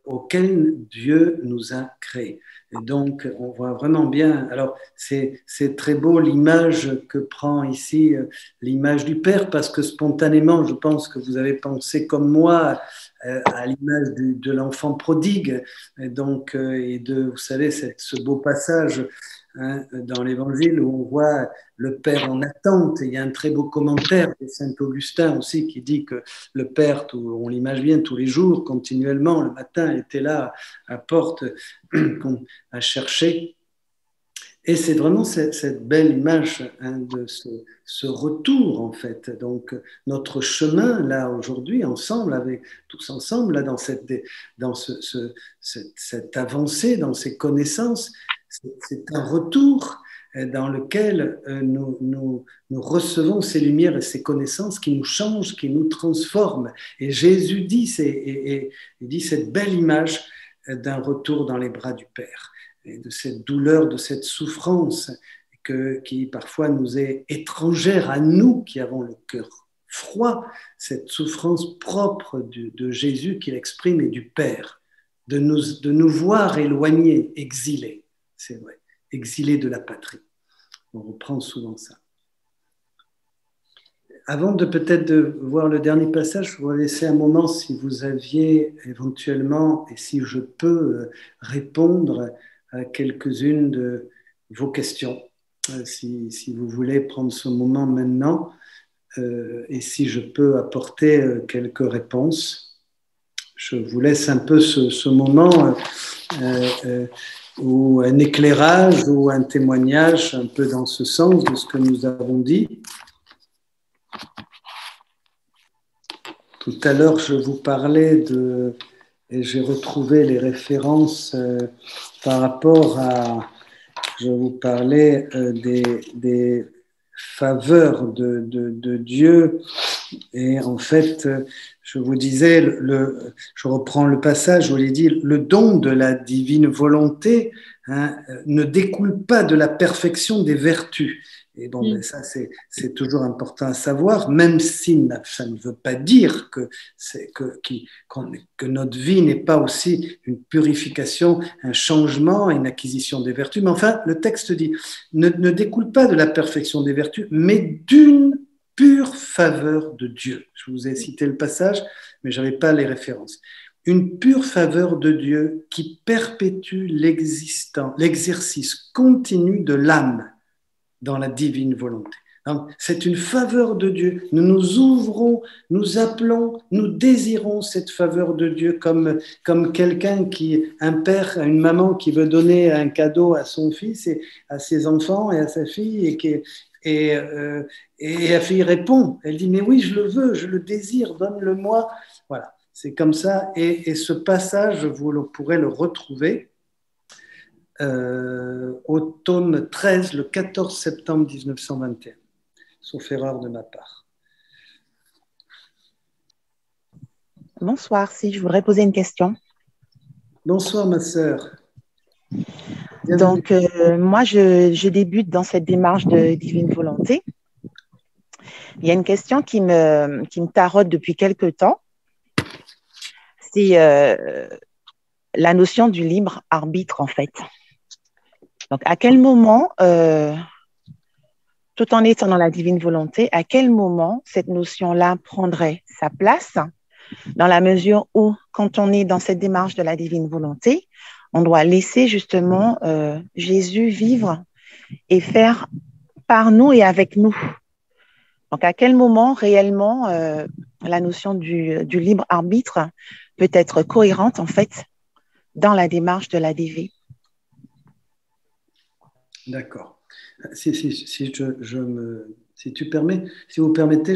auquel Dieu nous a créés. Et donc, on voit vraiment bien. Alors, c'est très beau l'image que prend ici l'image du Père, parce que spontanément, je pense que vous avez pensé comme moi à l'image de l'enfant prodigue. Et donc, vous savez, ce beau passage dans l'Évangile où on voit le Père en attente. Il y a un très beau commentaire de saint Augustin aussi qui dit que le Père, on l'imagine bien tous les jours, continuellement, le matin, était là à la porte à chercher. Et c'est vraiment cette belle image de ce retour, en fait. Donc, notre chemin, là, aujourd'hui, tous ensemble, là, dans cette avancée, dans ces connaissances, c'est un retour dans lequel nous recevons ces lumières et ces connaissances qui nous changent, qui nous transforment. Et Jésus dit cette belle image d'un retour dans les bras du Père, et de cette douleur, de cette souffrance qui parfois nous est étrangère à nous qui avons le cœur froid, cette souffrance propre de Jésus qu'il exprime et du Père, de nous voir éloignés, exilés, c'est vrai, exilés de la patrie. On reprend souvent ça. Avant de peut-être de voir le dernier passage, je vous laisser un moment si vous aviez éventuellement, et si je peux répondre à quelques-unes de vos questions, si vous voulez prendre ce moment maintenant, et si je peux apporter quelques réponses. Je vous laisse un peu ce moment ou un éclairage ou un témoignage un peu dans ce sens de ce que nous avons dit. Tout à l'heure, je vous parlais et j'ai retrouvé les références par rapport à, je vous parlais des faveurs de Dieu. Et en fait, je vous disais, je reprends le passage où il dit, le don de la divine volonté ne découle pas de la perfection des vertus. Et bon, ben ça, c'est toujours important à savoir, même si ça ne veut pas dire que notre vie n'est pas aussi une purification, un changement, une acquisition des vertus. Mais enfin, le texte dit, ne découle pas de la perfection des vertus, mais d'une pure faveur de Dieu. Je vous ai cité le passage, mais je n'avais pas les références. Une pure faveur de Dieu qui perpétue l'exercice continu de l'âme dans la divine volonté. C'est une faveur de Dieu. Nous nous ouvrons, nous appelons, nous désirons cette faveur de Dieu comme quelqu'un un père, une maman qui veut donner un cadeau à son fils et à ses enfants et à sa fille et la fille répond. Elle dit, mais oui, je le veux, je le désire, donne-le-moi. Voilà, c'est comme ça. Et ce passage, vous pourrez le retrouver au tome 13, le 14 septembre 1921, sauf erreur de ma part. Bonsoir, si je voudrais poser une question. Bonsoir, ma sœur. Donc, moi, je débute dans cette démarche de divine volonté. Il y a une question qui me taraude depuis quelque temps. C'est la notion du libre arbitre, en fait. Donc, à quel moment, tout en étant dans la divine volonté, à quel moment cette notion-là prendrait sa place, dans la mesure où, quand on est dans cette démarche de la divine volonté, on doit laisser justement Jésus vivre et faire par nous et avec nous. Donc, à quel moment réellement la notion du libre arbitre peut être cohérente, en fait, dans la démarche de la DV? D'accord. Si tu permets, si vous permettez,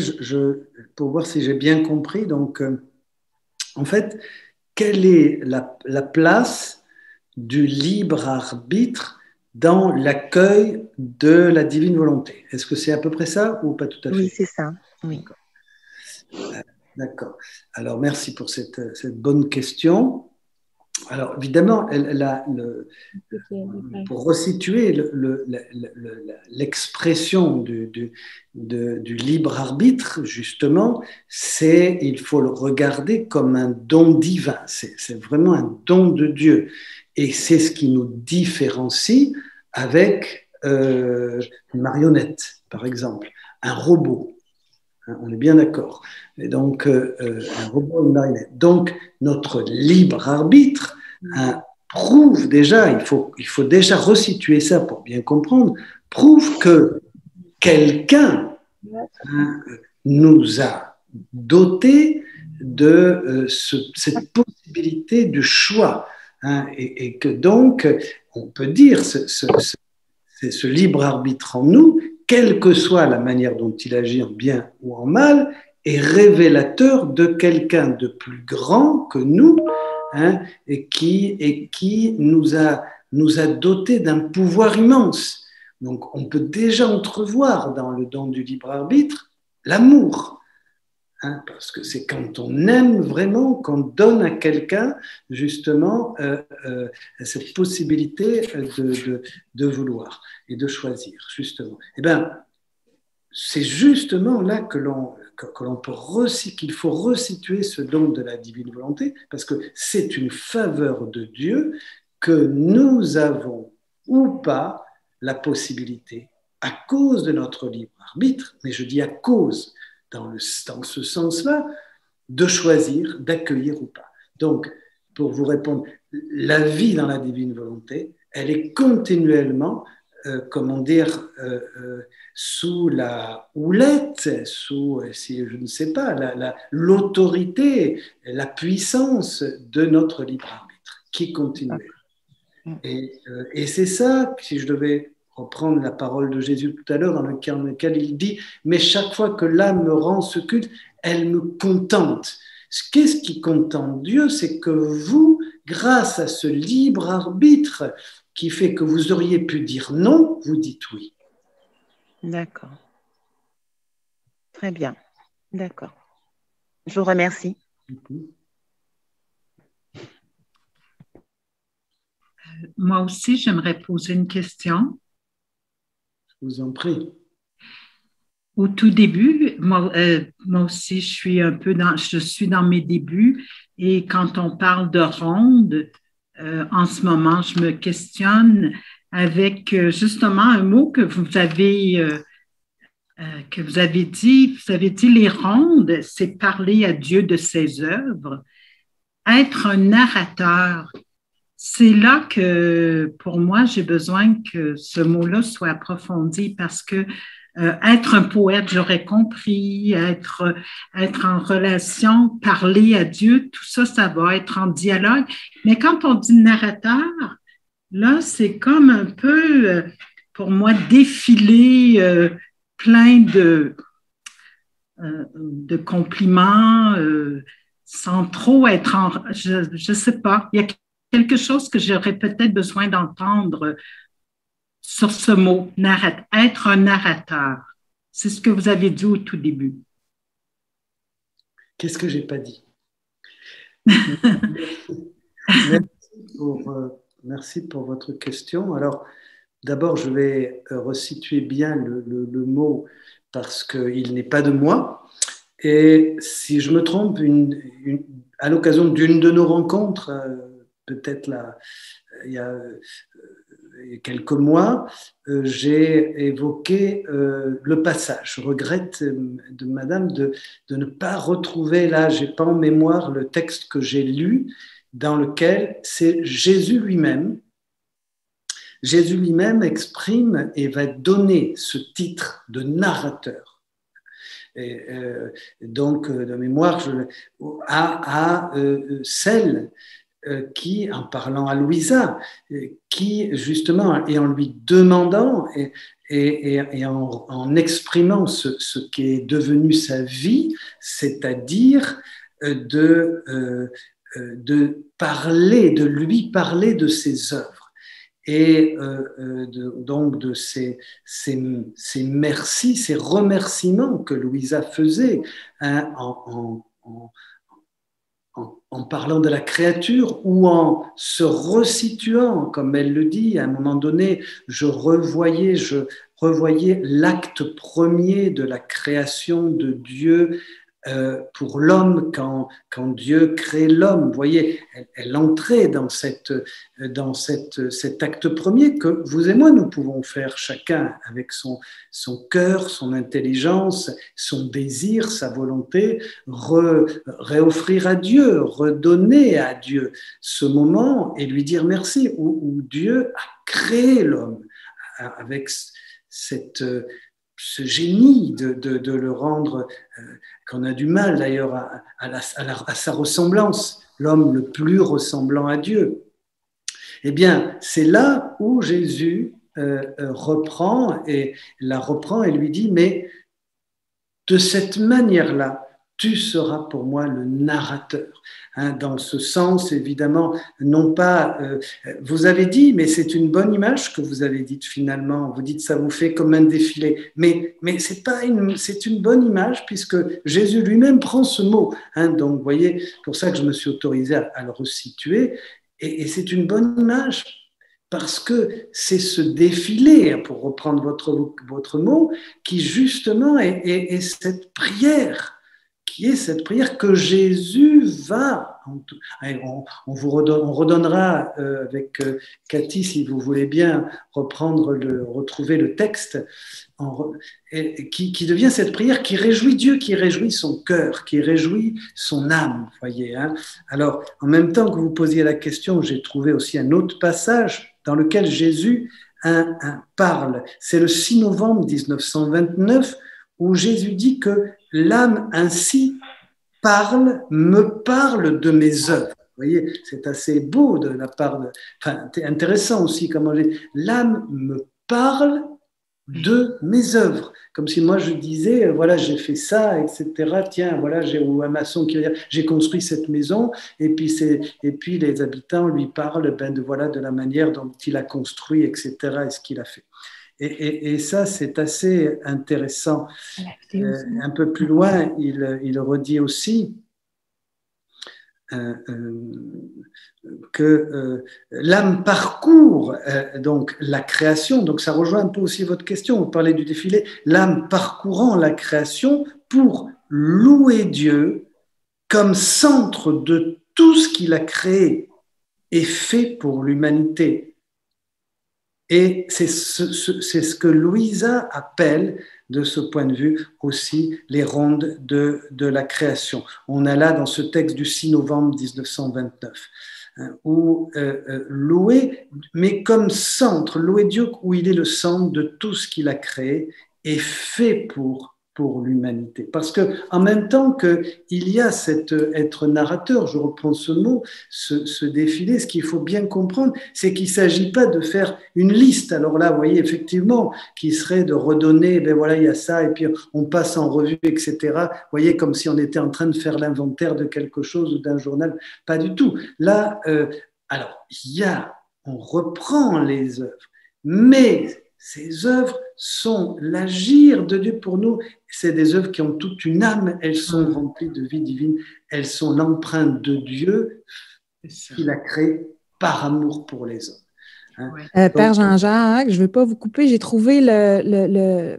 pour voir si j'ai bien compris, donc en fait, quelle est la place du libre arbitre dans l'accueil de la divine volonté? Est-ce que c'est à peu près ça ou pas tout à fait? Oui, c'est ça. Oui. D'accord. Alors, merci pour cette bonne question. Alors, évidemment, pour resituer l'expression du libre arbitre, justement, il faut le regarder comme un don divin. C'est vraiment un don de Dieu. Et c'est ce qui nous différencie avec une marionnette, par exemple, un robot. On est bien d'accord. Et donc, un robot, une marionnette. Donc, notre libre arbitre prouve déjà, il faut déjà resituer ça pour bien comprendre, prouve que quelqu'un nous a dotés de cette possibilité du choix. Et que donc, on peut dire, c'est ce libre arbitre en nous, quelle que soit la manière dont il agit en bien ou en mal, est révélateur de quelqu'un de plus grand que nous, et qui nous a dotés d'un pouvoir immense. Donc, on peut déjà entrevoir dans le don du libre arbitre l'amour. Parce que c'est quand on aime vraiment qu'on donne à quelqu'un justement cette possibilité de vouloir et de choisir, justement. Eh bien, c'est justement là que l'on peut qu'il faut resituer ce don de la divine volonté, parce que c'est une faveur de Dieu que nous avons ou pas la possibilité, à cause de notre libre arbitre, mais je dis à cause, dans ce sens-là, de choisir, d'accueillir ou pas. Donc, pour vous répondre, la vie dans la divine volonté, elle est continuellement, comment dire, sous la houlette, sous, je ne sais pas, l'autorité, la puissance de notre libre arbitre, qui continue. Et c'est ça, si je devais reprendre la parole de Jésus tout à l'heure, dans lequel il dit « Mais chaque fois que l'âme me rend ce culte, elle me contente. » Qu'est-ce qui contente Dieu? C'est que vous, grâce à ce libre arbitre qui fait que vous auriez pu dire non, vous dites oui. D'accord. Très bien. D'accord. Je vous remercie. Moi aussi, j'aimerais poser une question. Je vous en prie. Au tout début, moi aussi, je suis dans mes débuts et quand on parle de ronde, en ce moment, je me questionne avec justement un mot que vous avez dit. Vous avez dit les rondes, c'est parler à Dieu de ses œuvres. Être un narrateur, c'est là que, pour moi, j'ai besoin que ce mot-là soit approfondi parce que être un poète, j'aurais compris, être en relation, parler à Dieu, tout ça, ça va être en dialogue. Mais quand on dit narrateur, là, c'est comme un peu, pour moi, défiler plein de compliments sans trop être je sais pas, il y a quelque chose que j'aurais peut-être besoin d'entendre sur ce mot, être un narrateur. C'est ce que vous avez dit au tout début. Qu'est-ce que j'ai pas dit? Merci pour votre question. Alors, d'abord, je vais resituer bien le mot parce qu'il n'est pas de moi. Et si je me trompe, à l'occasion d'une de nos rencontres, peut-être là, il y a quelques mois, j'ai évoqué le passage. Je regrette, de madame, de ne pas retrouver, là, je n'ai pas en mémoire le texte que j'ai lu, dans lequel c'est Jésus lui-même exprime et va donner ce titre de narrateur. Et, donc, de mémoire, à celle qui, en parlant à Louisa, qui justement, et en lui demandant, et en exprimant ce qui est devenu sa vie, c'est-à-dire de lui parler de ses œuvres et donc de ces merci, ces remerciements que Louisa faisait, hein, en parlant de la créature ou en se resituant, comme elle le dit, à un moment donné, je revoyais l'acte premier de la création de Dieu pour l'homme quand Dieu crée l'homme. Vous voyez, elle entrait dans cet acte premier que vous et moi, nous pouvons faire chacun avec son cœur, son intelligence, son désir, sa volonté, réoffrir à Dieu, redonner à Dieu ce moment et lui dire merci, où Dieu a créé l'homme avec ce génie de le rendre, qu'on a du mal d'ailleurs à sa ressemblance, l'homme le plus ressemblant à Dieu. Eh bien, c'est là où Jésus reprend et lui dit, mais de cette manière-là, tu seras pour moi le narrateur. Hein, dans ce sens, évidemment, non pas, vous avez dit, mais c'est une bonne image que vous avez dite finalement, vous dites ça vous fait comme un défilé, mais c'est une bonne image puisque Jésus lui-même prend ce mot. Hein, donc, vous voyez, c'est pour ça que je me suis autorisé à le resituer, et c'est une bonne image parce que c'est ce défilé, pour reprendre votre mot, qui justement est cette prière, que Jésus va. On redonnera avec Cathy, si vous voulez bien retrouver le texte, qui devient cette prière qui réjouit Dieu, qui réjouit son cœur, qui réjouit son âme. Voyez, hein. Alors, en même temps que vous posiez la question, j'ai trouvé aussi un autre passage dans lequel Jésus parle. C'est le 6 novembre 1929 où Jésus dit que l'âme ainsi me parle de mes œuvres. Vous voyez, c'est assez beau de la part c'est intéressant aussi comment l'âme me parle de mes œuvres. Comme si moi je disais, voilà, j'ai fait ça, etc. Tiens, voilà, ou un maçon qui va dire, j'ai construit cette maison, et puis les habitants lui parlent de la manière dont il a construit, etc. et ce qu'il a fait. Et ça, c'est assez intéressant. Un peu plus loin, il redit aussi que l'âme parcourt donc la création. Donc ça rejoint un peu aussi votre question. Vous parlez du défilé. L'âme parcourant la création pour louer Dieu comme centre de tout ce qu'il a créé et fait pour l'humanité. Et c'est ce que Louisa appelle, de ce point de vue, aussi les rondes de la création. On a là, dans ce texte du 6 novembre 1929, où louer, mais comme centre, louer Dieu où il est le centre de tout ce qu'il a créé et fait pour l'humanité. Parce que en même temps qu'il y a cet être narrateur, je reprends ce mot, ce défilé, ce qu'il faut bien comprendre, c'est qu'il ne s'agit pas de faire une liste. Alors là, vous voyez, effectivement, qui serait de redonner, ben voilà, il y a ça, et puis on passe en revue, etc. Vous voyez, comme si on était en train de faire l'inventaire de quelque chose ou d'un journal. Pas du tout. Là, alors, on reprend les œuvres, mais ces œuvres sont l'agir de Dieu pour nous. C'est des œuvres qui ont toute une âme, elles sont remplies de vie divine, elles sont l'empreinte de Dieu qu'il a créé par amour pour les hommes. Hein? Père Jean-Jacques, je ne veux pas vous couper, j'ai trouvé le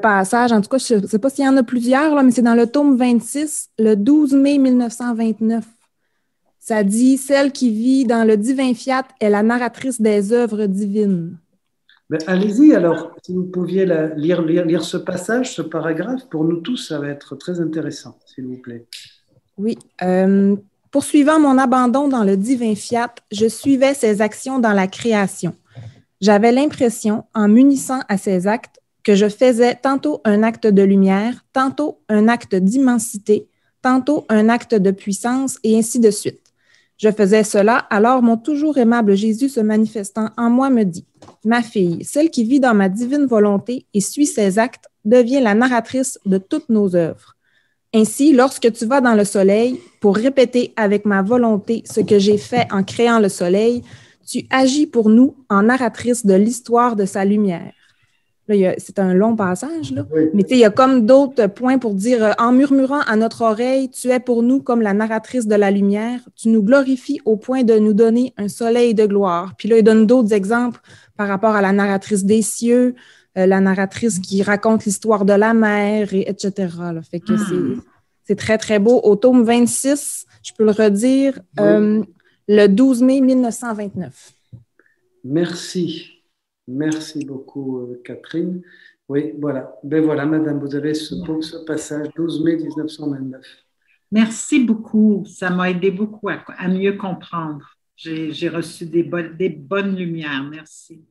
passage, en tout cas, je ne sais pas s'il y en a plusieurs, là, mais c'est dans le tome 26, le 12 mai 1929. Ça dit « Celle qui vit dans le divin fiat est la narratrice des œuvres divines ». Ben, allez-y alors, si vous pouviez lire ce passage, ce paragraphe, pour nous tous, ça va être très intéressant, s'il vous plaît. Oui. Poursuivant mon abandon dans le divin fiat, je suivais ses actions dans la création. J'avais l'impression, en m'unissant à ces actes, que je faisais tantôt un acte de lumière, tantôt un acte d'immensité, tantôt un acte de puissance, et ainsi de suite. Je faisais cela, alors mon toujours aimable Jésus se manifestant en moi me dit, « Ma fille, celle qui vit dans ma divine volonté et suit ses actes devient la narratrice de toutes nos œuvres. Ainsi, lorsque tu vas dans le soleil pour répéter avec ma volonté ce que j'ai fait en créant le soleil, tu agis pour nous en narratrice de l'histoire de sa lumière. » Là, c'est un long passage, là. Oui. Mais il y a comme d'autres points pour dire en murmurant à notre oreille, tu es pour nous comme la narratrice de la lumière, tu nous glorifies au point de nous donner un soleil de gloire. Puis là, il donne d'autres exemples par rapport à la narratrice des cieux, la narratrice qui raconte l'histoire de la mer, etc. Là. Fait que c'est très, très beau. Au tome 26, je peux le redire, le 12 mai 1929. Merci. Merci beaucoup, Catherine. Oui, voilà. Ben voilà, madame, vous avez pour ce passage 12 mai 1929. Merci beaucoup. Ça m'a aidé beaucoup à mieux comprendre. J'ai reçu des bonnes lumières. Merci.